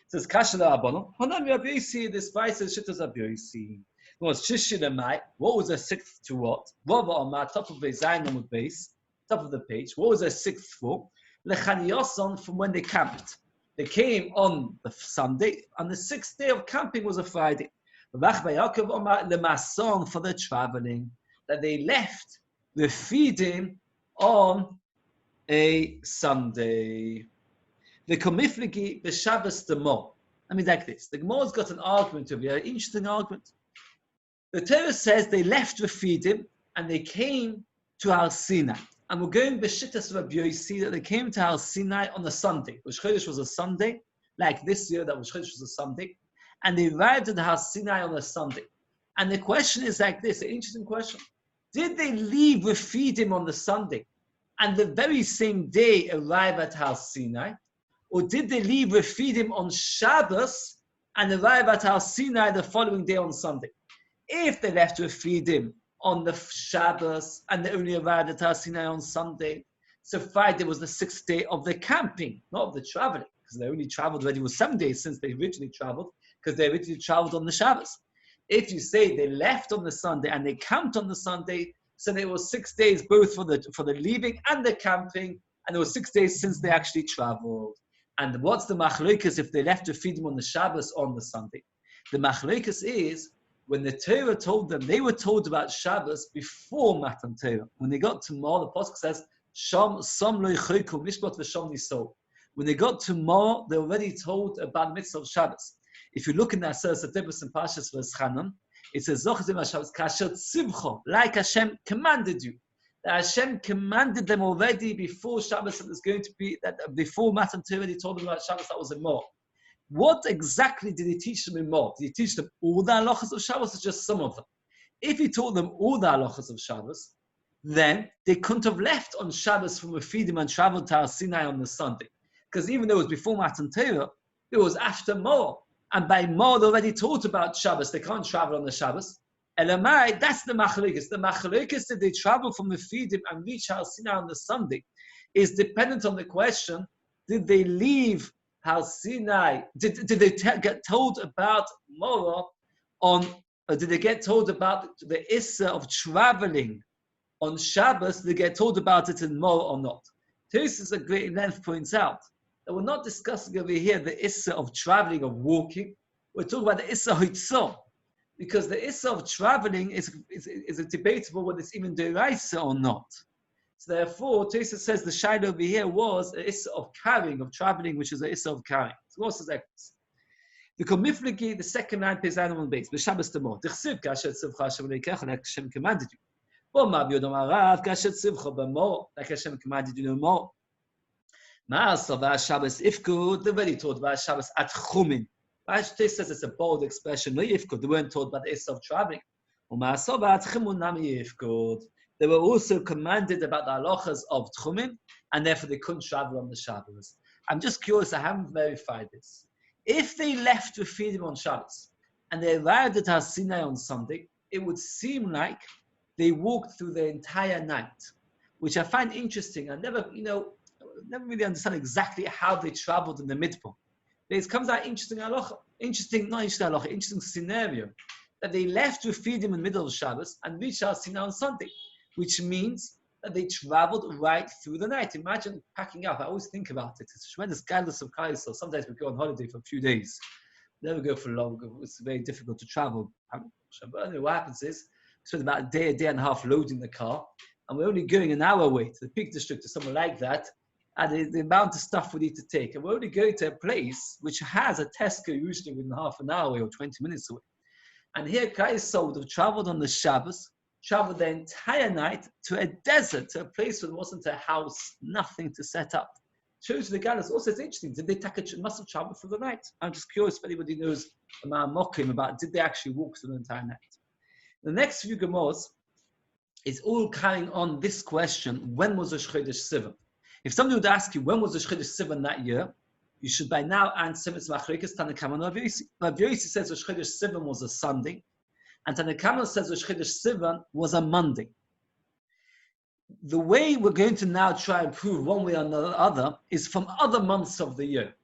It says, Kasha l'Rabbanon. Hanam Rabbi Yosi, this Brisa is Shittas Rabbi Yosi. Was Shishidamai, what was the 6th to what? Rava Omar, top of the Zayin Amud base, top of the page. What was the 6th for? Lechaniyoson, from when they camped. They came on the Sunday, and the 6th day of camping was a Friday. Vach Yaakov Omar lemason, for the traveling, that they left the feeding on a Sunday. The komifligi the Shabbos the Mo. I mean, like this. The Gemara's got an argument over here, an interesting argument. The Torah says they left Refidim and they came to Har Sinai. And we're going b'shittas Rabbi Yosi that they came to Har Sinai on a Sunday. Rosh Chodesh was a Sunday, like this year that Rosh Chodesh was a Sunday. And they arrived at Har Sinai on a Sunday. And the question is like this, an interesting question. Did they leave Refidim on the Sunday and the very same day arrive at Har Sinai? Or did they leave Refidim on Shabbos and arrive at Har Sinai the following day on Sunday? If they left Refidim on the Shabbos and they only arrived at Har Sinai on Sunday, so Friday was the 6th day of the camping, not of the traveling, because they only traveled already was 7 days since they originally traveled, because they originally traveled on the Shabbos. If you say they left on the Sunday and they camped on the Sunday, so there was 6 days both for the leaving and the camping, and there was 6 days since they actually traveled. And what's the machlokas if they left Refidim on the Shabbos or on the Sunday? The machlokas is, when the Torah told them, they were told about Shabbos before Matan Torah. When they got to Mar, the Pasuk says, Sham Sam Lo Yichoku Mishpat V'Sham Nisol. When they got to Mar, they were already told about mitzvah of Shabbos. If you look in that Aseret Satibus and Parshas V'Eschanan, it says, Zochzim Shabbos Kasher Tzivcho, like Hashem commanded you. That Hashem commanded them already before Shabbos that was going to be, that before Matan Torah, he told them about Shabbos that was in Mar. What exactly did he teach them in Mar? Did he teach them all the halachas of Shabbos or just some of them? If he taught them all the halachas of Shabbos, then they couldn't have left on Shabbos from Refidim and traveled to Har Sinai on the Sunday. Because even though it was before Matan Torah, it was after Mar. And by Mar, they already taught about Shabbos. They can't travel on the Shabbos. Elamai, that's the machlokas. The machlokas that they travel from Refidim and reach Har Sinai on the Sunday is dependent on the question, did they leave Har Sinai, did they get told about Morah on, or did they get told about the Issa of traveling on Shabbos? Did they get told about it in Morah or not? Tosis at great length points out that we're not discussing over here the issa of traveling, of walking. We're talking about the issa hitzah, because the issa of traveling is a debatable whether it's even deraisa or not. So therefore, Tosfos says the shayla over here was the issa of carrying, of traveling, which is the issa of carrying. So what says that? The komiflegi, the second line, pays animal base. The Shabbos the more. Dichsiv kashet tzivcha Hashem leikecha, like Hashem commanded you. But Ma'av Yodam Arav kashet tzivcha b'mor, like Hashem commanded you no more. Ma'aseh v'Shabbos ifkud. They already taught about Shabbos at chumin. Tosfos says it's a bold expression. No ifkud. They weren't taught about the issa of traveling. U'ma'aseh v'at chimun nami ifkud. They were also commanded about the halachas of tchumin, and therefore they couldn't travel on the Shabbos. I'm just curious. I haven't verified this. If they left Refidim on Shabbos and they arrived at Har Sinai on Sunday, it would seem like they walked through the entire night, which I find interesting. I never really understand exactly how they traveled in the midpoint. It comes out interesting scenario that they left Refidim in the middle of Shabbos and reached Har Sinai on Sunday, which means that they traveled right through the night. Imagine packing up. I always think about it. It's a tremendous guidance of Kais. So sometimes we go on holiday for a few days. Never go for long. It's very difficult to travel. But anyway, what happens is we spend about a day and a half loading the car, and we're only going an hour away to the Peak District or somewhere like that, and the amount of stuff we need to take. And we're only going to a place which has a Tesco usually within half an hour away or 20 minutes away. And here Kais would have traveled on the Shabbos, traveled the entire night to a desert, to a place where there wasn't a house, nothing to set up. Shows the Galus. Also, it's interesting. Did they must have traveled through the night? I'm just curious if anybody knows Mokim about did they actually walk through the entire night? The next few Gemars is all carrying on this question: when was the Chodesh Sivan? If somebody would ask you when was the Chodesh Sivan that year, you should by now answer it's Machlokes Tanakama and Rav Yosi. Rav Yosi says the Chodesh Sivan was a Sunday. And Tanakama says the Chodesh Sivan was a Monday. The way we're going to now try and prove one way or the other is from other months of the year,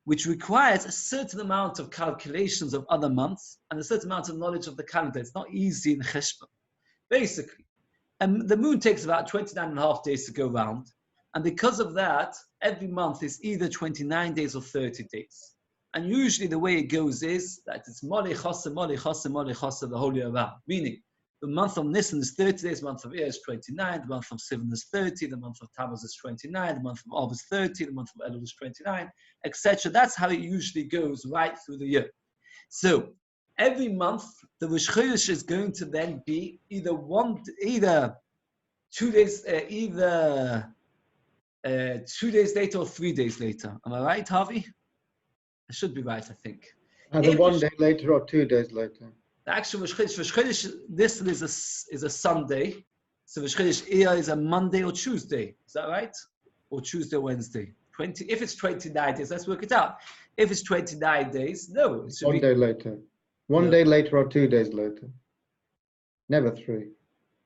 which requires a certain amount of calculations of other months and a certain amount of knowledge of the calendar. It's not easy in Cheshbon. Basically, the moon takes about 29 and a half days to go round. And because of that, every month is either 29 days or 30 days. And usually the way it goes is that it's Moli Chosse, Moli Chosse, Moli Chosse the whole year round. Meaning, the month of Nisan is 30 days, the month of Iyar is 29, the month of Sivan is 30, the month of Tammuz is 29, the month of Av is 30, the month of Elul is 29, etc. That's how it usually goes right through the year. So, every month, the Rosh Chodesh is going to then be either 2 days, 2 days later or 3 days later. Am I right, Harvey? I should be right, I think. Either 1 day later or 2 days later. The actual Rosh Chodesh, this is a Sunday. So Rosh Chodesh Iyar is a Monday or Tuesday. Is that right? Or Tuesday or Wednesday? If it's 29 days, let's work it out. If it's 29 days, no. It should 1 day later. One day later or 2 days later. Never 3.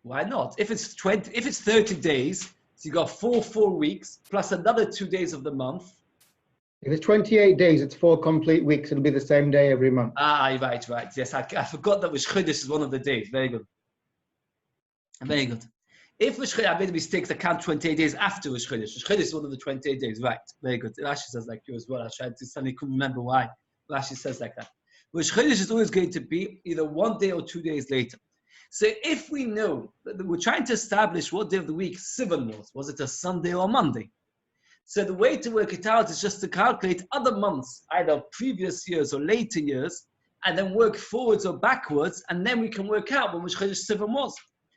Why not? If it's 30 days, so you got 4 weeks plus another 2 days of the month. If it's 28 days, it's 4 complete weeks. It'll be the same day every month. Right. Yes, I forgot that Rosh Chodesh is one of the days. Very good. Very good. If Rosh Chodesh, I made a mistake to count 28 days after Rosh Chodesh. Rosh Chodesh is one of the 28 days. Right. Very good. Rashi says like you as well. I tried to suddenly couldn't remember why Rashi says like that. Rosh Chodesh is always going to be either 1 day or 2 days later. So if we know that we're trying to establish what day of the week Sivan was it a Sunday or a Monday? So the way to work it out is just to calculate other months, either previous years or later years, and then work forwards or backwards, and then we can work out when Rosh Chodesh Sivan was.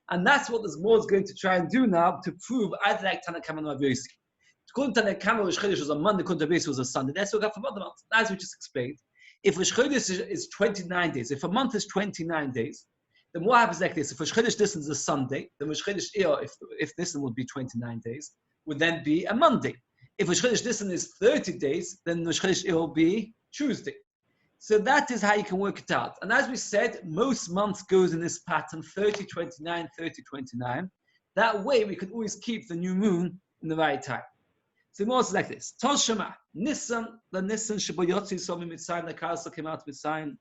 And that's what this Gemara is going to try and do now to prove either like Tanakama and Rav Yosi. According to Tanakama, Rosh Chodesh was a Monday, according to Rav Yosi was a Sunday. Let's work out from other months. As we just explained, if Rosh Chodesh is 29 days, if a month is 29 days, then what happens like this? If Rosh Chodesh Nisan is a Sunday, then Rosh Chodesh Iyar, if Nisan would be 29 days, would then be a Monday. If Rosh Chodesh Nisan is 30 days, then Rosh Chodesh Iyar will be Tuesday. So that is how you can work it out. And as we said, most months goes in this pattern, 30, 29, 30, 29. That way we can always keep the new moon in the right time. So more is like this. Toshama, Nisan, the Nisan Shaboyotzi Somi Mitzrayim, the Karsa came out with Mitzrayim,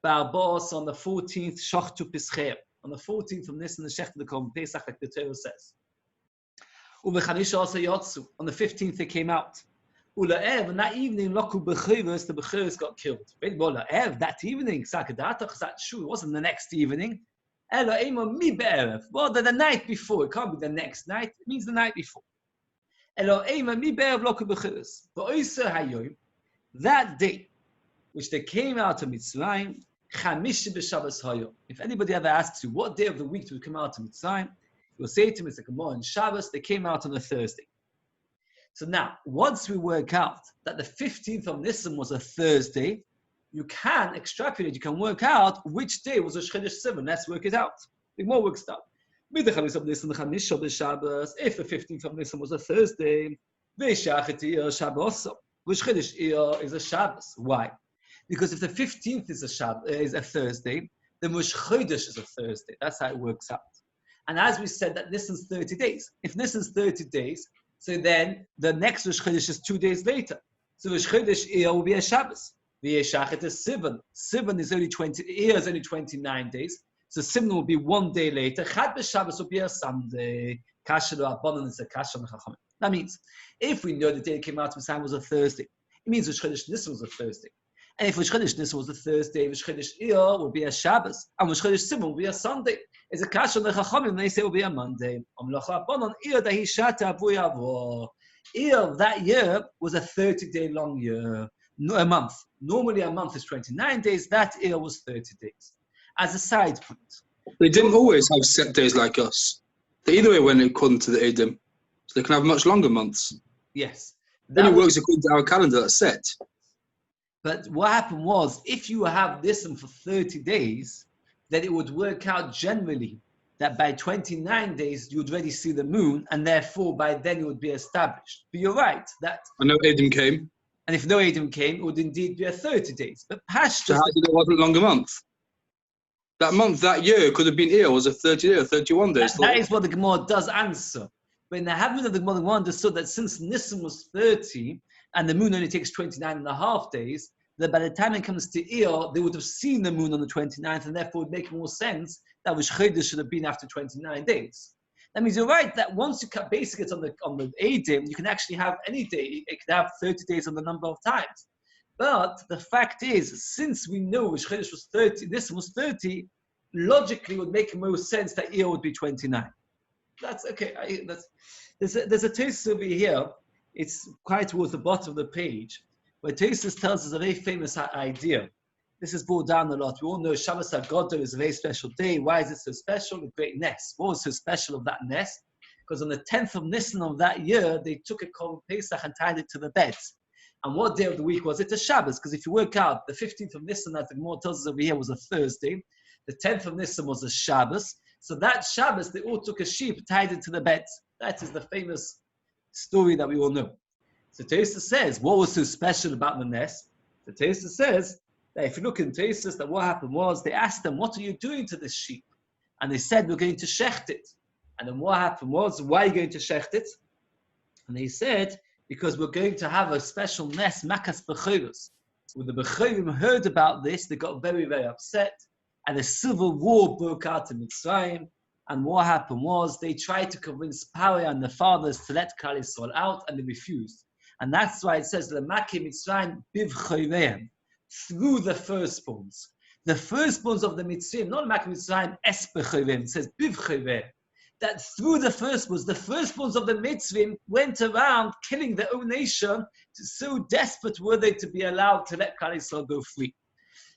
Ba'arbos on the 14th, Shachtu Pischer. On the 14th of Nisan, the Shech Dekom, Pesach, like the Torah says. On the 15th they came out. And that evening, the Bechiris got killed. That evening, it wasn't the next evening. Well, the night before. It can't be the next night. It means the night before. That day, which they came out of Mitzrayim, if anybody ever asks you, what day of the week do we come out of Mitzrayim? You'll say to him, it's like a Gemara in Shabbos, they came out on a Thursday. So now, once we work out that the 15th of Nisan was a Thursday, you can extrapolate, you can work out which day was a Chodesh Sivan. Let's work it out. The Gemara works out. If the 15th of Nisan was a Thursday, which Chodesh is a Shabbos. Why? Because if the 15th is a Thursday, then Rosh Chodesh is a Thursday. That's how it works out. And as we said, that Nisan's 30 days. If Nisan's 30 days, so then the next Rosh Chodesh is 2 days later. So Rosh Chodesh will be a Shabbos. V'yeshachet is Sivan. Sivan is only 29 days. So Sivan will be 1 day later. Chad b'Shabbos will be a Sunday. Kasha l'Abbanan is a Kasha l'Chachamim. That means, if we know the day it came out of Mitzrayim was a Thursday, it means Rosh Chodesh Nisan was a Thursday. And if Rosh Chodesh Nisan was a Thursday, Rosh Chodesh Iyar will be a Shabbos, and Rosh Chodesh Sivan will be a Sunday. It's a Kasha l'Chachamim, they say it will be a Monday. Iyar that year was a 30-day long year, a month. Normally a month is 29 days, that Iyar was 30 days. As a side point. They didn't always have set days like us. They either way went according to the Edom. So they can have much longer months. Yes. It only works according to our calendar that's set. But what happened was, if you have Nisan for 30 days, then it would work out generally that by 29 days, you would already see the moon, and therefore by then it would be established. But you're right, that... I know Edom came. And if no Edom came, it would indeed be a 30 days. But Pashtus... So how did it wasn't a longer month? That month, that year, could have been here, was a 30 day or 31 days. That is what the Gemara does answer. But in the Havman of the Gemara, we understood that since Nisan was 30, and the moon only takes 29 and a half days, that by the time it comes to Iyar, they would have seen the moon on the 29th, and therefore it would make more sense that Rosh Chodesh should have been after 29 days. That means you're right, that once you base it on the Eidim, you can actually have any day, it could have 30 days on the number of times. But the fact is, since we know Rosh Chodesh was 30, this was 30, logically it would make more sense that Iyar would be 29. That's okay. There's a text over here, it's quite towards the bottom of the page, where Tesis tells us a very famous idea. This is brought down a lot. We all know Shabbos HaGodol is a very special day. Why is it so special? A great Nes. What was so special of that Nes? Because on the 10th of Nisan of that year, they took a Korban Pesach and tied it to the beds. And what day of the week was it? A Shabbos. Because if you work out, the 15th of Nisan, as the Gemara tells us over here, was a Thursday. The 10th of Nisan was a Shabbos. So that Shabbos, they all took a sheep, tied it to the beds. That is the famous story that we all know. So Tesis says, what was so special about the Nes? So Tesis says that if you look in Tesis, that what happened was they asked them, what are you doing to this sheep? And they said, we're going to shecht it. And then what happened was, why are you going to shecht it? And they said, because we're going to have a special Nes, Makas Bechorus. When the Bechorim heard about this, they got very, very upset. And a civil war broke out in Mitzrayim. And what happened was, they tried to convince Paroi and the fathers to let Klal Yisrael out, and they refused. And that's why it says, L'maki Mitzrayim biv choreim, through the firstborns. The firstborns of the Mitzrayim, not L'maki Mitzrayim es bechoreim, it says biv choreim. That through the firstborns of the Mitzrayim went around killing their own nation, so desperate were they to be allowed to let Klal Yisrael go free.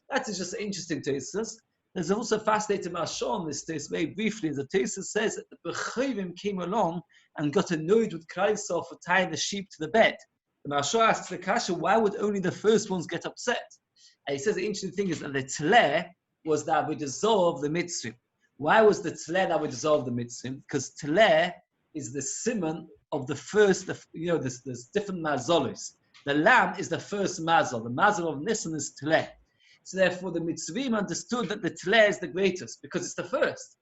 That is just interesting thesis. There's also a fascinating mashal on this case, very briefly. The thesis says that the Bechorim came along and got annoyed with Klal Yisrael for tying the sheep to the bed. The mashal asks the kasha, why would only the first ones get upset? And he says the interesting thing is that the tleh was that would dissolve the mitzvah. Why was the tleh that would dissolve the mitzvah? Because tleh is the simon of the first, there's different mazolos. The lamb is the first mazal. The mazal of Nisan is tleh. So therefore the mitzvim understood that the tleh is the greatest because it's the first.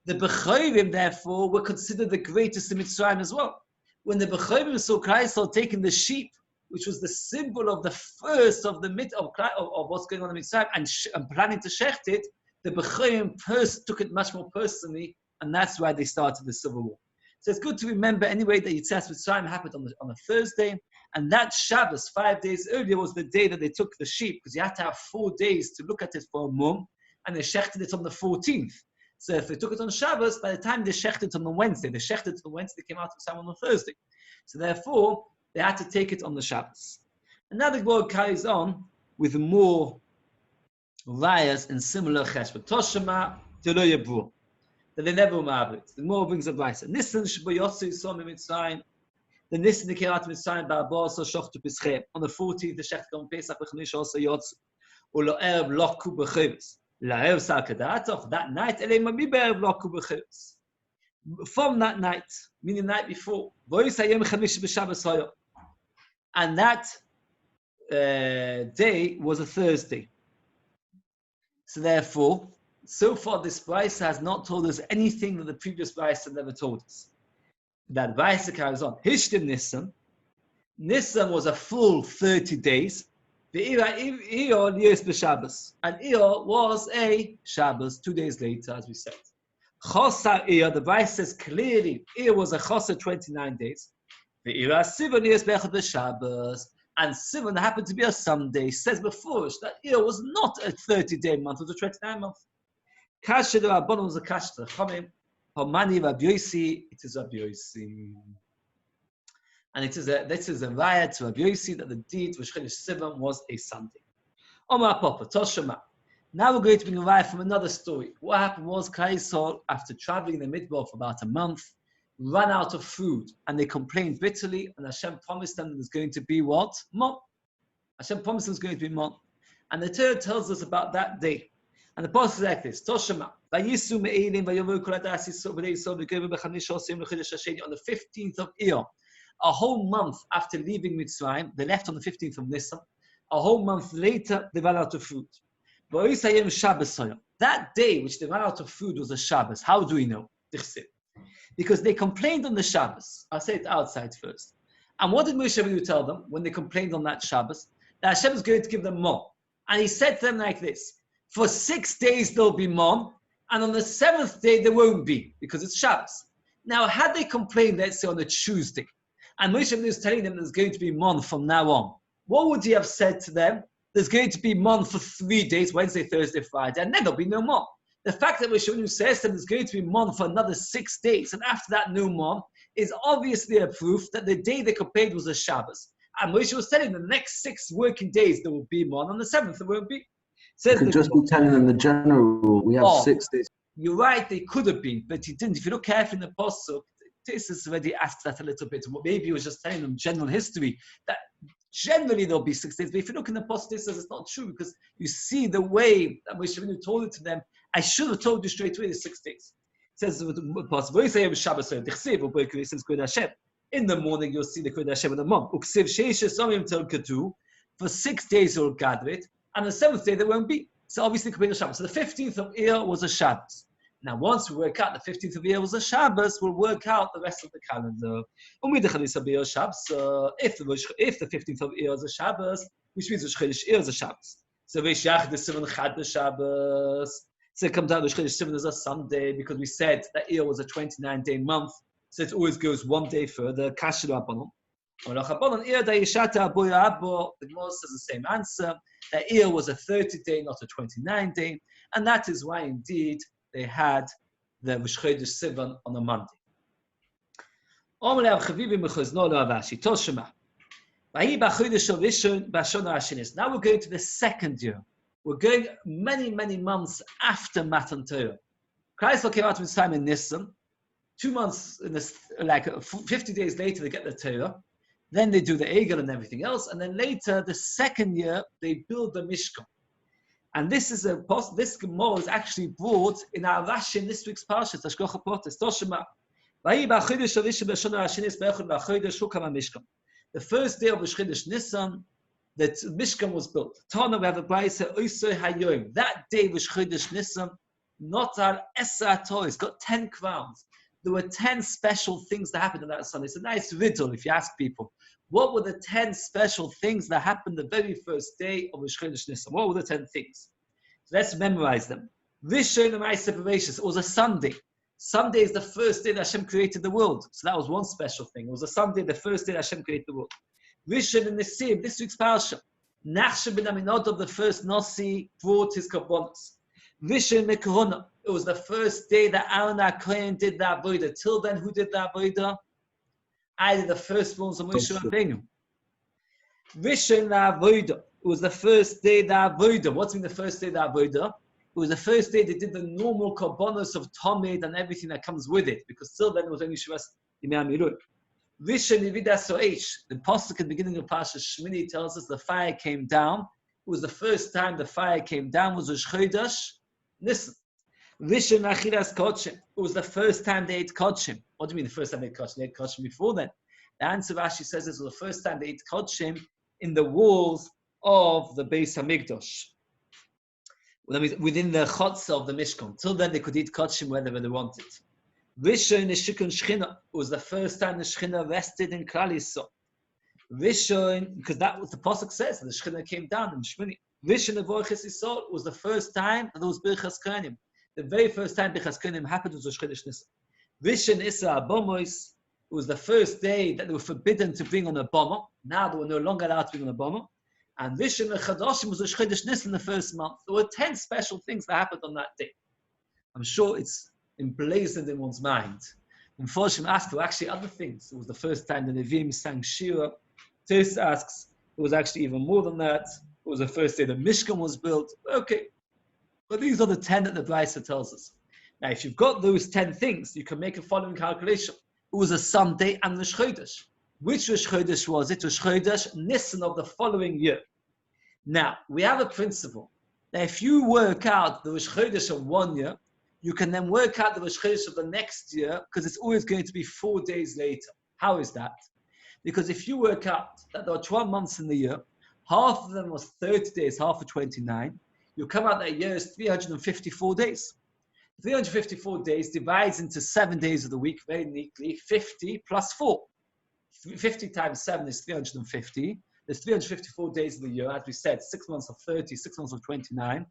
The Bechorim, therefore, were considered the greatest in Mitzrayim as well. When the Bechorim saw Klal Yisrael taking the sheep, which was the symbol of the first of what's going on in Mitzrayim, and planning to shecht it, the Bechorim took it much more personally, and that's why they started the civil war. So it's good to remember anyway that Yetzias Mitzrayim happened on a Thursday, And that Shabbos, 5 days earlier, was the day that they took the sheep, because you had to have 4 days to look at it for a mum, and they shechted it on the 14th. So if they took it on Shabbos, by the time they shechted it on the Wednesday, they shechted it on Wednesday, they came out of Sam on the Thursday. So therefore, they had to take it on the Shabbos. And now the Gemara carries on with more rayas and similar cheshbon. Toshema telo yebur, that they never ma'abrit. The Gemara brings a brayso. Nisan shbayotzu yisom mitzrayim. The Nisan they came out of Mitzrayim ba'abos or shochtu pischem. On the 14th, the shechted on Pesach b'chamish also yotzu. Ulo erb lokku b'chivus. La'ev sal kadatoch. That night, elei mami be'erb lokku b'chivus. From that night, meaning the night before, and that day was a Thursday. So therefore, so far this Brisa has not told us anything that the previous Brisa never told us. That Brisa carries on. Hishtim Nisan. Nisan was a full 30 days. And Iyar was a Shabbos 2 days later, as we said. Chosar Iyar, the Brisa says clearly, Iyar was a Chosar 29 days. The Iyar Sivan Iyar Bechad the Shabbos, and Sivan happened to be a Sunday. Says before that Iyar was not a 30-day month; it was a 29 month. Kasher the Rabbanon was a Kasher the Chachamim. Homani Rabbi Yosi, it is Rabbi Yosi, and this is a raya to Rabbi Yosi that the deed which Chodesh Sivan was a Sunday. Omar Papa Toshema. Now we're going to bring a raya from another story. What happened was Kaisol, after traveling in the Midbar for about a month, ran out of food, and they complained bitterly, and Hashem promised them that there's going to be what? Mon. Hashem promised them there's going to be Mon. And the Torah tells us about that day. And the passage is like this, Toshema, on the 15th of Iyar, a whole month after leaving Mitzrayim, they left on the 15th of Nisan, a whole month later, they ran out of food. That day which they ran out of food was a Shabbos. How do we know? Because they complained on the Shabbos. I'll say it outside first. And what did Moshe Rabbeinu tell them when they complained on that Shabbos? That Hashem is going to give them Mon. And he said to them like this, for 6 days there'll be Mon, and on the 7th day there won't be, because it's Shabbos. Now, had they complained, let's say, on a Tuesday, and Moshe Rabbeinu is telling them there's going to be Mon from now on, what would he have said to them? There's going to be Mon for 3 days, Wednesday, Thursday, Friday, and then there'll be no Mon. The fact that Moshe Rabbeinu says to them there's going to be Mon for another 6 days, and after that no Mon, is obviously a proof that the day they complained was a Shabbos. And Moshe was telling them the next 6 working days there will be Mon, on the 7th there won't be. You could just be telling them the general rule. We have 6 days. You're right, they could have been, but he didn't. If you look carefully in the Pasuk, Tesis already asked that a little bit. Maybe he was just telling them general history, that generally there'll be 6 days. But if you look in the Pasuk, it says it's not true, because you see the way that Moshe Rabbeinu told it to them. I should have told you straight away the 6 days. It says in the morning you'll see the Kvod Hashem in the month. For 6 days you'll gather it, and the 7th day there won't be. So obviously Kvod Shabbos. So the 15th of Iyar was a Shabbos. Now once we work out the 15th of Iyar was a Shabbos, we'll work out the rest of the calendar. If the 15th of Iyar is a Shabbos, which means Chodesh Iyar is a Shabbos. So Veshach the Sivan Chad the Shabbos. So it comes out that Chodesh Sivan is a Sunday, because we said that Iyar was a 29-day month, so it always goes 1 day further. Kasher Rabbanon. The Gemara says the same answer, that Iyar was a 30-day, not a 29-day, and that is why indeed they had the Chodesh Sivan on a Monday. Now we're going to the second year. We're going many, many months after Matan Torah. Christ came out of Mitzrayim in Nisan. 2 months, in this, 50 days later, they get the Torah. Then they do the Egel and everything else. And then later, the second year, they build the Mishkan. And this Gemara is actually brought in our Rashi in this week's Parshas, Hashgacha Pratis, Toshema. The first day of Chodesh Nisan, the Mishkan was built. Tana, we have a Brisa, Oisei Hayoim. That day was Chodesh Nisan, not our Esa Torah. It's got 10 crowns. There were 10 special things that happened on that Sunday. It's a nice riddle if you ask people. What were the 10 special things that happened the very first day of Chodesh Nisan? What were the 10 things? So let's memorize them. Rishon and separations. It was a Sunday. Sunday is the first day that Hashem created the world. So that was one special thing. It was a Sunday, the first day that Hashem created the world. Rishon and Nisim, this week's parasha. Nachshon ben Aminadab, the first Nasi, brought his kabbonos. Rishon Mekahuna, it was the first day that Aaron HaKohen did the avodah. Till then, who did the avodah? Either the firstborns of Moshe Rabbeinu. Rishon Avodah, it was the first day the avodah. What's been the first day the avodah? It was the first day they did the normal kabbonos of Tomid and everything that comes with it, because till then it was only Shivas Yimei HaMilui. Rishon Yehuda Steinberg, the pasuk at the beginning of Parashat Shmini tells us the fire came down. It was the first time the fire came down, was Rosh Chodesh Nisan. Rishon Achilas Kodshim, it was the first time they ate Kodshim. What do you mean the first time they ate Kodshim? They ate Kodshim before then. The answer Rashi says this was the first time they ate Kodshim in the walls of the Beis HaMikdash. Well, that means within the Chotzer of the Mishkan. Till then they could eat Kodshim wherever they wanted. Rishon Neshikun Shechina, it was the first time the Shechina rested in Klal Yisrael. Rishon, because that was the pasuk says, the Shechina came down in Shmini. Rishon Nevoches Yisrael was the first time that there was Birchas Kohanim. The very first time Birchas Kohanim happened was Rosh Chodesh Nisan. Rishon Isra Abomois, it was the first day that they were forbidden to bring on a bomber. Now they were no longer allowed to bring on a bomber. And Rishon Chadashim was Rosh Chodesh Nisan the first month. There were 10 special things that happened on that day. I'm sure it's emblazoned in one's mind. And Forshim asked for actually other things. It was the first time the Nevi'im sang Shiur. Tis asks, it was actually even more than that. It was the first day the Mishkan was built. Okay. But these are the 10 that the Brisa tells us. Now, if you've got those 10 things, you can make a following calculation. It was a Sunday and Rosh Chodesh. Which Rosh Chodesh was it? Rosh Chodesh Nisan of the following year. Now, we have a principle. Now, if you work out the Rosh Chodesh of 1 year, you can then work out the Rosh Chodesh of the next year, because it's always going to be 4 days later. How is that? Because if you work out that there are 12 months in the year, half of them was 30 days, half of 29, you'll come out that year is 354 days. 354 days divides into 7 days of the week very neatly, 50 plus 4. 50 times 7 is 350. There's 354 days of the year. As we said, 6 months of 30, 6 months of 29.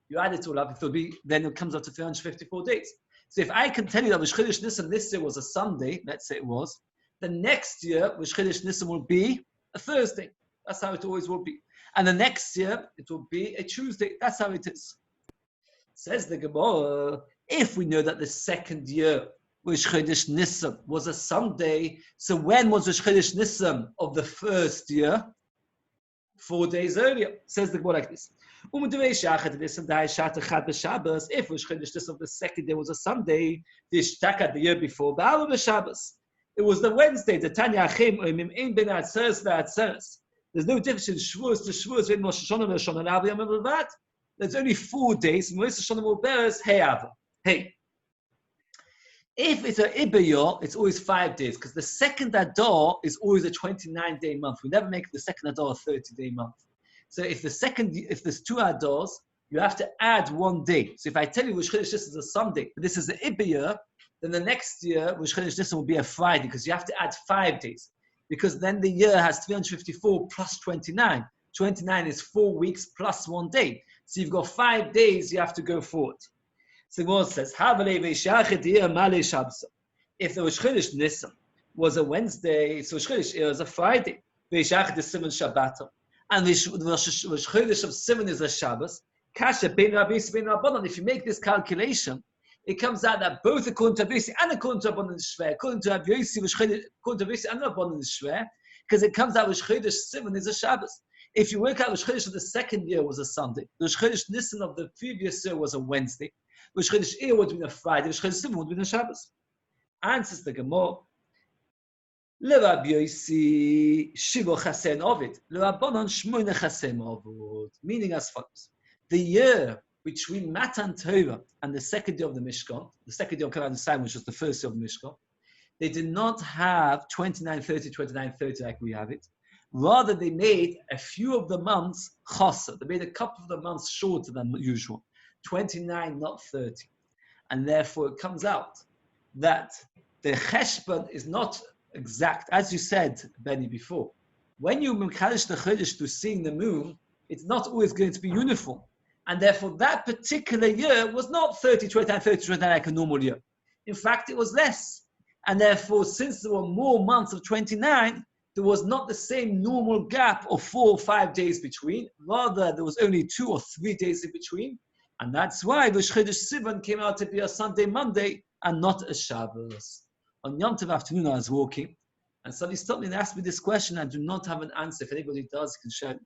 You add it all up, then it comes up to 354 days. So if I can tell you that Rosh Chodesh Nisan this year was a Sunday, let's say it was, the next year Rosh Chodesh Nisan will be a Thursday. That's how it always will be. And the next year it will be a Tuesday. That's how it is. Says the Gemara, if we know that the second year Rosh Chodesh Nisan was a Sunday, so when was Rosh Chodesh Nisan of the first year? 4 days earlier. Says the Gemara like this. If Rosh Chodesh Nisan of the second day was a Sunday, the year before, it was the Wednesday. The Tanya Achim Ein Ben Atzeres VeAtzeres. There's no difference in Shavuos to Shavuos in Rosh Hashanah and Rosh Hashanah. There's only 4 days. Rosh Hashanah Muberes Hey Ava. Hey. If it's an Ibayah, it's always 5 days, because the second Adar is always a 29-day month. We never make the second Adar a 30-day month. So if there's 2 Adars, you have to add 1 day. So if I tell you Rosh Chodesh Nisan is a Sunday, but this is the Ibayah, then the next year Rosh Chodesh Nisan will be a Friday, because you have to add 5 days. Because then the year has 354 plus 29. 29 is 4 weeks plus 1 day. So you've got 5 days you have to go forward. So God says, if the Rosh Chodesh Nisan was a Wednesday, so Rosh Chodesh is a Friday, and the Rosh Chodesh of Sivan is a Shabbos, if you make this calculation, it comes out that both according to Abisi and according to Rabbanan is Shver, according to Abisi and Rabbanan is Shver, because it comes out Rosh Chodesh Sivan is a Shabbos. If you work out Rosh Chodesh of the second year was a Sunday, Rosh Chodesh Nisan of the previous year was a Wednesday, Rosh Chodesh Iyar would have been a Friday, Rosh Chodesh Sivan would have been a Shabbos. Answers the Gemara, LeRabbi Yossi Shivo Chasen Ovid, LeRabbanan Shmoine Chasen Ovid, meaning as follows: the year between Matan Torah and the second year of the Mishkan, the second year of Kavan Simon, which was the first year of the Mishkan, they did not have 29-30 like we have it. Rather, they made a few of the months chasser. They made a couple of the months shorter than usual, 29, not 30. And therefore, it comes out that the cheshbon is not exact. As you said, Benny, before, when you mekadosh the chodesh to seeing the moon, it's not always going to be uniform. And therefore, that particular year was not 30, 29, 30, 29 like a normal year. In fact, it was less. And therefore, since there were more months of 29, there was not the same normal gap of 4 or 5 days between. Rather, there was only 2 or 3 days in between. And that's why Rosh Chodesh Sivan came out to be a Sunday, Monday, and not a Shabbos. On Yom Tov afternoon, I was walking, and somebody stopped me and asked me this question. I do not have an answer. If anybody does, can share.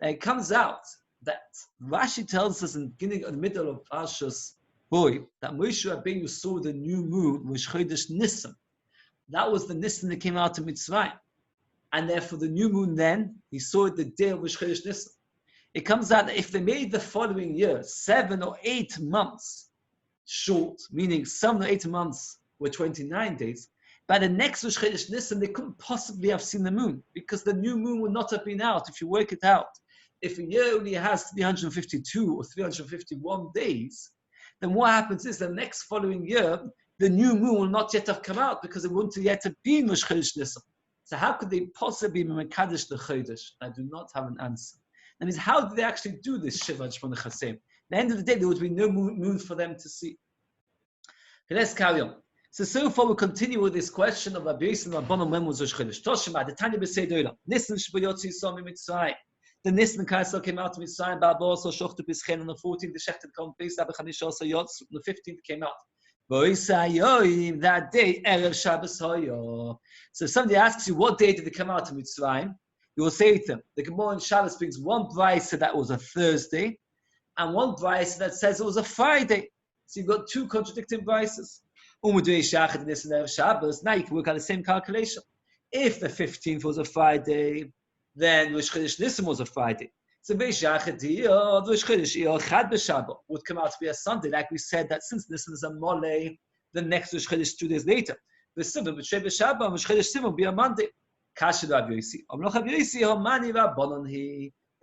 And it comes out that Rashi tells us in the middle of Parshas Boy that Moshe Rabbeinu saw the new moon, Rosh Chodesh Nisan. That was the Nisan that came out of Mitzrayim. And therefore, the new moon then, he saw it the day of Rosh Chodesh Nisan. It comes out that if they made the following year 7 or 8 months short, meaning 7 or 8 months were 29 days, by the next Rosh Chodesh Nisan, they couldn't possibly have seen the moon because the new moon would not have been out. If you work it out, if a year only has 352 or 351 days, then what happens is the next following year, the new moon will not yet have come out because it wouldn't yet have been Rosh Chodesh Nisan. So how could they possibly be Mekadesh the Chodesh? I do not have an answer. That means, how did they actually do this Shiva Shmona Chasem? At the end of the day, there would be no moon for them to see. Okay, let's carry on. So far we continue with this question of Rabbi Yossi and Rabbanon when was Rosh Chodesh. Toshima, the Tanya B'Sei Doila. Nisan Shbayotzi Yisrael Mitzrayim. The Nisan Kaisel came out of Mitzrayim, Ba'abos or Shochtu B'Schen on the 14th, the Shechted come place, Abachanish also Yotz, on the 15th came out. That day, Erev Shabbos Hoyo. So if somebody asks you, what day did they come out of Mitzrayim? You will say to them, the Gemara in Shabbos brings one brayso that was a Thursday, and one brayso that says it was a Friday. So you've got 2 contradicting braysos. Now you can work out the same calculation. If the 15th was a Friday, then Rosh Chodesh Nisan was a Friday. So Rosh Chodesh would come out to be a Sunday, like we said that since Nisan is a Mole, the next Rosh Chodesh 2 days later. The Sivan Rosh Chodesh Sivan will be a Monday. It's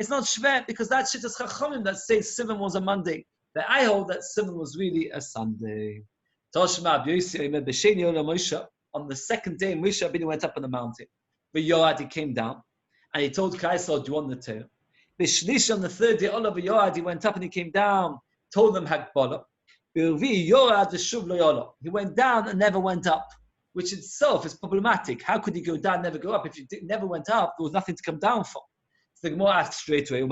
not shver because that shit is chachamim that says Sivan was a Monday. But I hold that Sivan was really a Sunday. On the second day, Moshe Rabbeinu went up on the mountain. He came down and he told Kaisel, do you want the Torah? On the third day, all of he went up and he came down, told them Hakbala. He went down and never went up, which itself is problematic. How could he go down, never go up? If he never went up, there was nothing to come down from. So the Gemara asked straight away,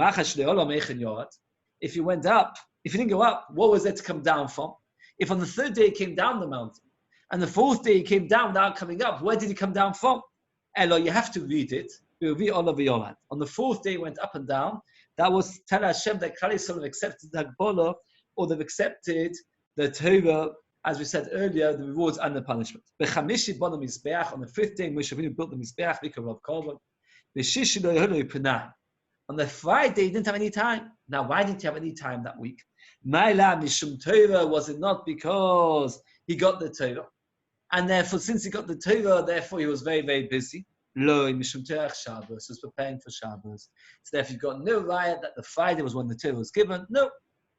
if you went up, if you didn't go up, what was there to come down from? If on the third day he came down the mountain, and the fourth day he came down without coming up, where did he come down from? Elo, you have to read it. On the fourth day he went up and down. That was tell Hashem that Klal Yisrael have accepted the Hagbolah, or they've accepted the Torah, as we said earlier, the rewards and the punishment. On the fifth day, Moshe Rabbeinu built the Mizbeach, on the Friday, he didn't have any time. Now, why didn't he have any time that week? Was it not because he got the Torah? And therefore, since he got the Torah, therefore he was very, very busy. Shabbos was preparing for Shabbos. So therefore, you've got no riot that the Friday was when the Torah was given. No.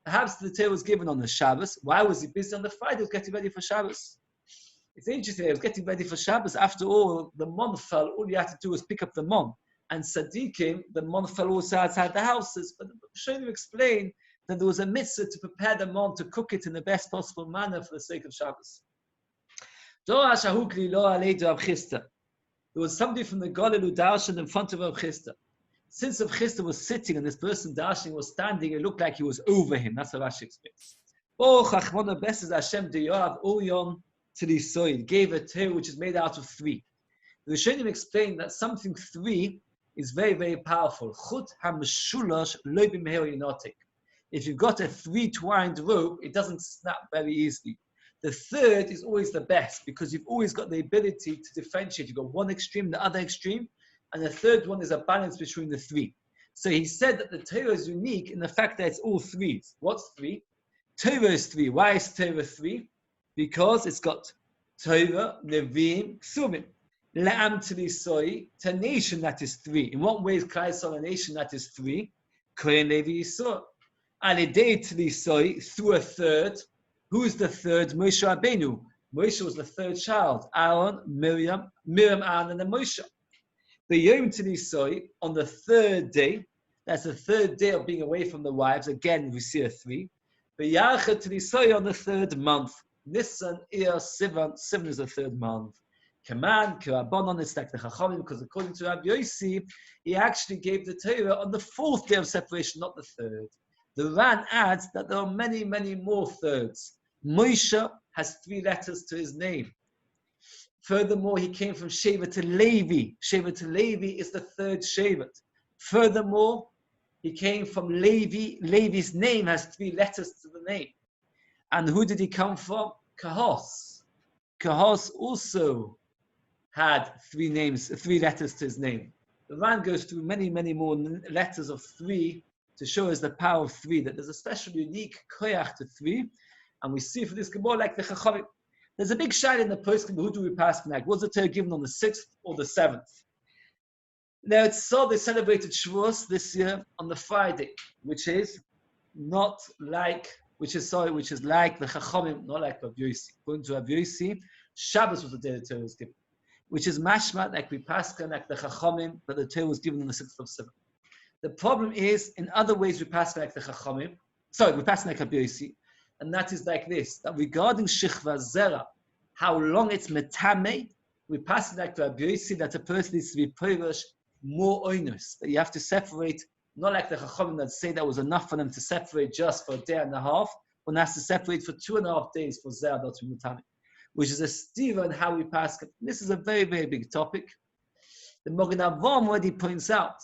Perhaps the Torah was given on the Shabbos. Why was he busy on the Friday? He was getting ready for Shabbos. It's interesting. He was getting ready for Shabbos. After all, the mon fell. All you had to do was pick up the mon. And Tzaddikim, the mon fell also outside the houses. But Shonim explained that there was a mitzvah to prepare the mon, to cook it in the best possible manner for the sake of Shabbos. There was somebody from the Golel who darshan in front of Rav Chisda. Since Rav Chisda was sitting and this person darshan was standing, it looked like he was over him. That's what Rashi explains. He gave a Torah which is made out of 3. The Rishonim explained that something 3 is very, very powerful. If you've got a 3-twined rope, it doesn't snap very easily. The third is always the best because you've always got the ability to differentiate. You've got one extreme, the other extreme, and the third one is a balance between the 3. So he said that the Torah is unique in the fact that it's all 3s. What's 3? Torah is 3. Why is Torah 3? Because it's got Torah, Nevi'im, Ksuvim. Le'am Tlisoi, to a nation that is 3. In what way is Klal Yisrael a nation that is 3? Kohen Levi Yisrael. Alidei Tlisoi, through a third. Who is the third? Moshe Rabbeinu. Moshe was the third child. Aaron, Miriam, Aaron, and then Moshe. The Yom Tlisoi, on the third day, that's the third day of being away from the wives. Again, we see a 3. The Yarcha Tlisoi on the third month. Nisan, Iyar, Sivan. Sivan is the third month. command, Kirabonon, it's like the Chachamim, because according to Rabbi Yossi, he actually gave the Torah on the 4th day of separation, not the 3rd. The Ran adds that there are many, many more thirds. Moshe has 3 letters to his name. Furthermore, he came from Shevet to Levi. Shevet to Levi is the 3rd Shevet. Furthermore, he came from Levi. Levi's name has 3 letters to the name. And who did he come from? Kahos. Kahos also had 3 letters to his name. The Ran goes through many, many more letters of 3 to show us the power of 3, that there's a special, unique koyach to 3. And we see for this Gemara like the Chachamim. There's a big shayla in the poskim, who do we pass like? Was the Torah given on the 6th or the 7th? Now it's so they celebrated Shavuos this year on the Friday, which is like the Chachamim, not like Rabbi Yossi. According to Rabbi Yossi, Shabbos was the day the Torah was given, which is mashma like we pass like the Chachamim, that the Torah was given on the 6th of 7th. The problem is, in other ways we pass like the Chachamim. We pass like Rabbi Yossi. And that is like this, that regarding Shichva Zera, how long it's metame, we pass it like to Rabbi Yossi, that a person needs to be purish more oinus, that you have to separate, not like the Chachamim that say that was enough for them to separate just for a day and a half, one has to separate for 2.5 days for Zera not to metame, which is a steer on how we pass. This is a very, very big topic. The Mogen Avraham already points out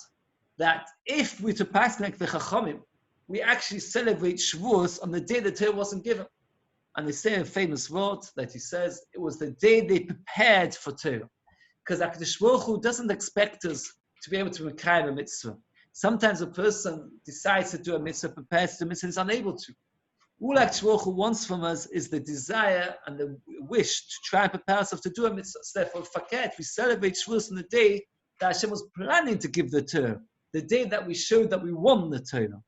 that if we to pass like the Chachamim, we actually celebrate Shavuos on the day the Torah wasn't given. And they say a famous word that he says, it was the day they prepared for Torah. Because HaKadosh Baruch Hu doesn't expect us to be able to make a mitzvah. Sometimes a person decides to do a mitzvah, prepares to do a mitzvah, and is unable to. All HaKadosh Baruch Hu wants from us is the desire and the wish to try and prepare ourselves to do a mitzvah. So therefore, we celebrate Shavuos on the day that Hashem was planning to give the Torah, the day that we showed that we won the Torah.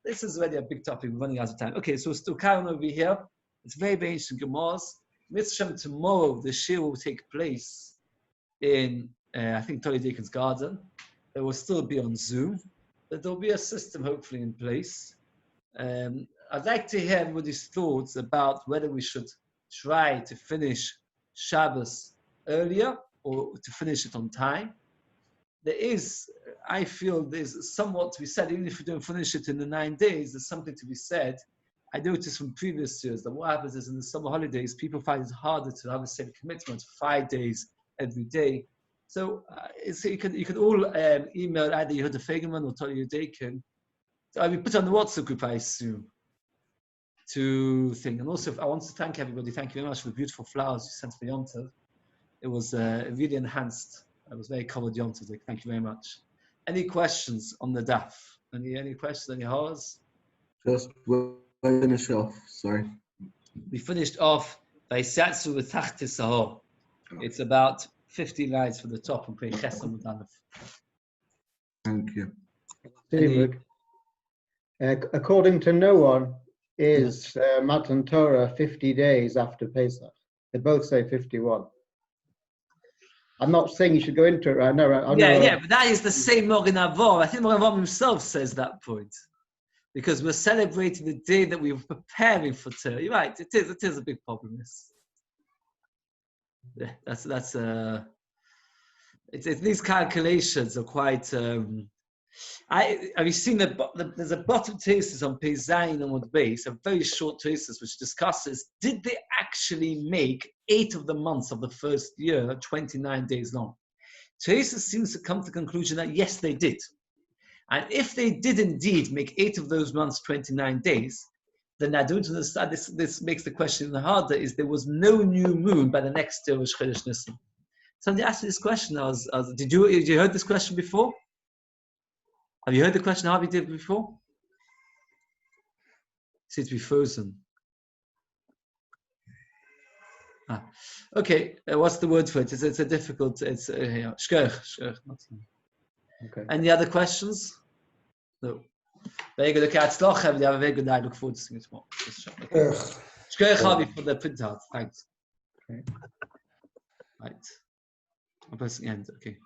This is already a big topic. We're running out of time. Okay, so we're still carrying over here. It's very, very interesting Gemaras. Mitzvah tomorrow, the Shiur will take place in, I think, Tori Deacon's garden. It will still be on Zoom, but there'll be a system hopefully in place. I'd like to hear everybody's thoughts about whether we should try to finish Shabbos earlier or to finish it on time. I feel there's somewhat to be said, even if we don't finish it in the 9 days, there's something to be said. I noticed from previous years that what happens is in the summer holidays, people find it harder to have the same commitment, 5 days every day. So you can all email either Yehuda Steinberg or Tori Deacon. So I will put on the WhatsApp group, I assume, to think. And also, I want to thank everybody. Thank you very much for the beautiful flowers you sent for Yom Tov. It was really enhanced. I was very covered Yom Tov. Thank you very much. Any questions on the daf? Any questions? Any horrors? Just we'll finish off. Sorry. We finished off by Satsu with Tachtis Sahor. It's about 50 lines from the top and pay Chesam with Aleph. Thank you. Steve, according to no one, is Matan Torah 50 days after Pesach? They both say 51. I'm not saying you should go into it right now. But that is the same Mogen Avraham. I think Mogen Avraham himself says that point. Because we're celebrating the day that we were preparing for Torah. You're right, it is a big problem. These calculations are quite. Have you seen there's a bottom thesis on Pei Zayin and Mud Beis, a very short thesis which discusses, did they actually make 8 of the months of the first year 29 days long? Thesis seems to come to the conclusion that yes, they did. And if they did indeed make 8 of those months 29 days, then I don't understand, this makes the question even harder, is there was no new moon by the next year of Chodesh Nisan. Somebody asked me this question, did you heard this question before? Have you heard the question Harvey did before? It seems to be frozen. Okay, what's the word for it? It's a difficult, shkoch. Okay. Any other questions? No. Very good. Okay, you have a very good night. Look forward to seeing you tomorrow. Shkoch Harvey for the printout. Thanks. Okay. Right. I'm pressing end. Okay.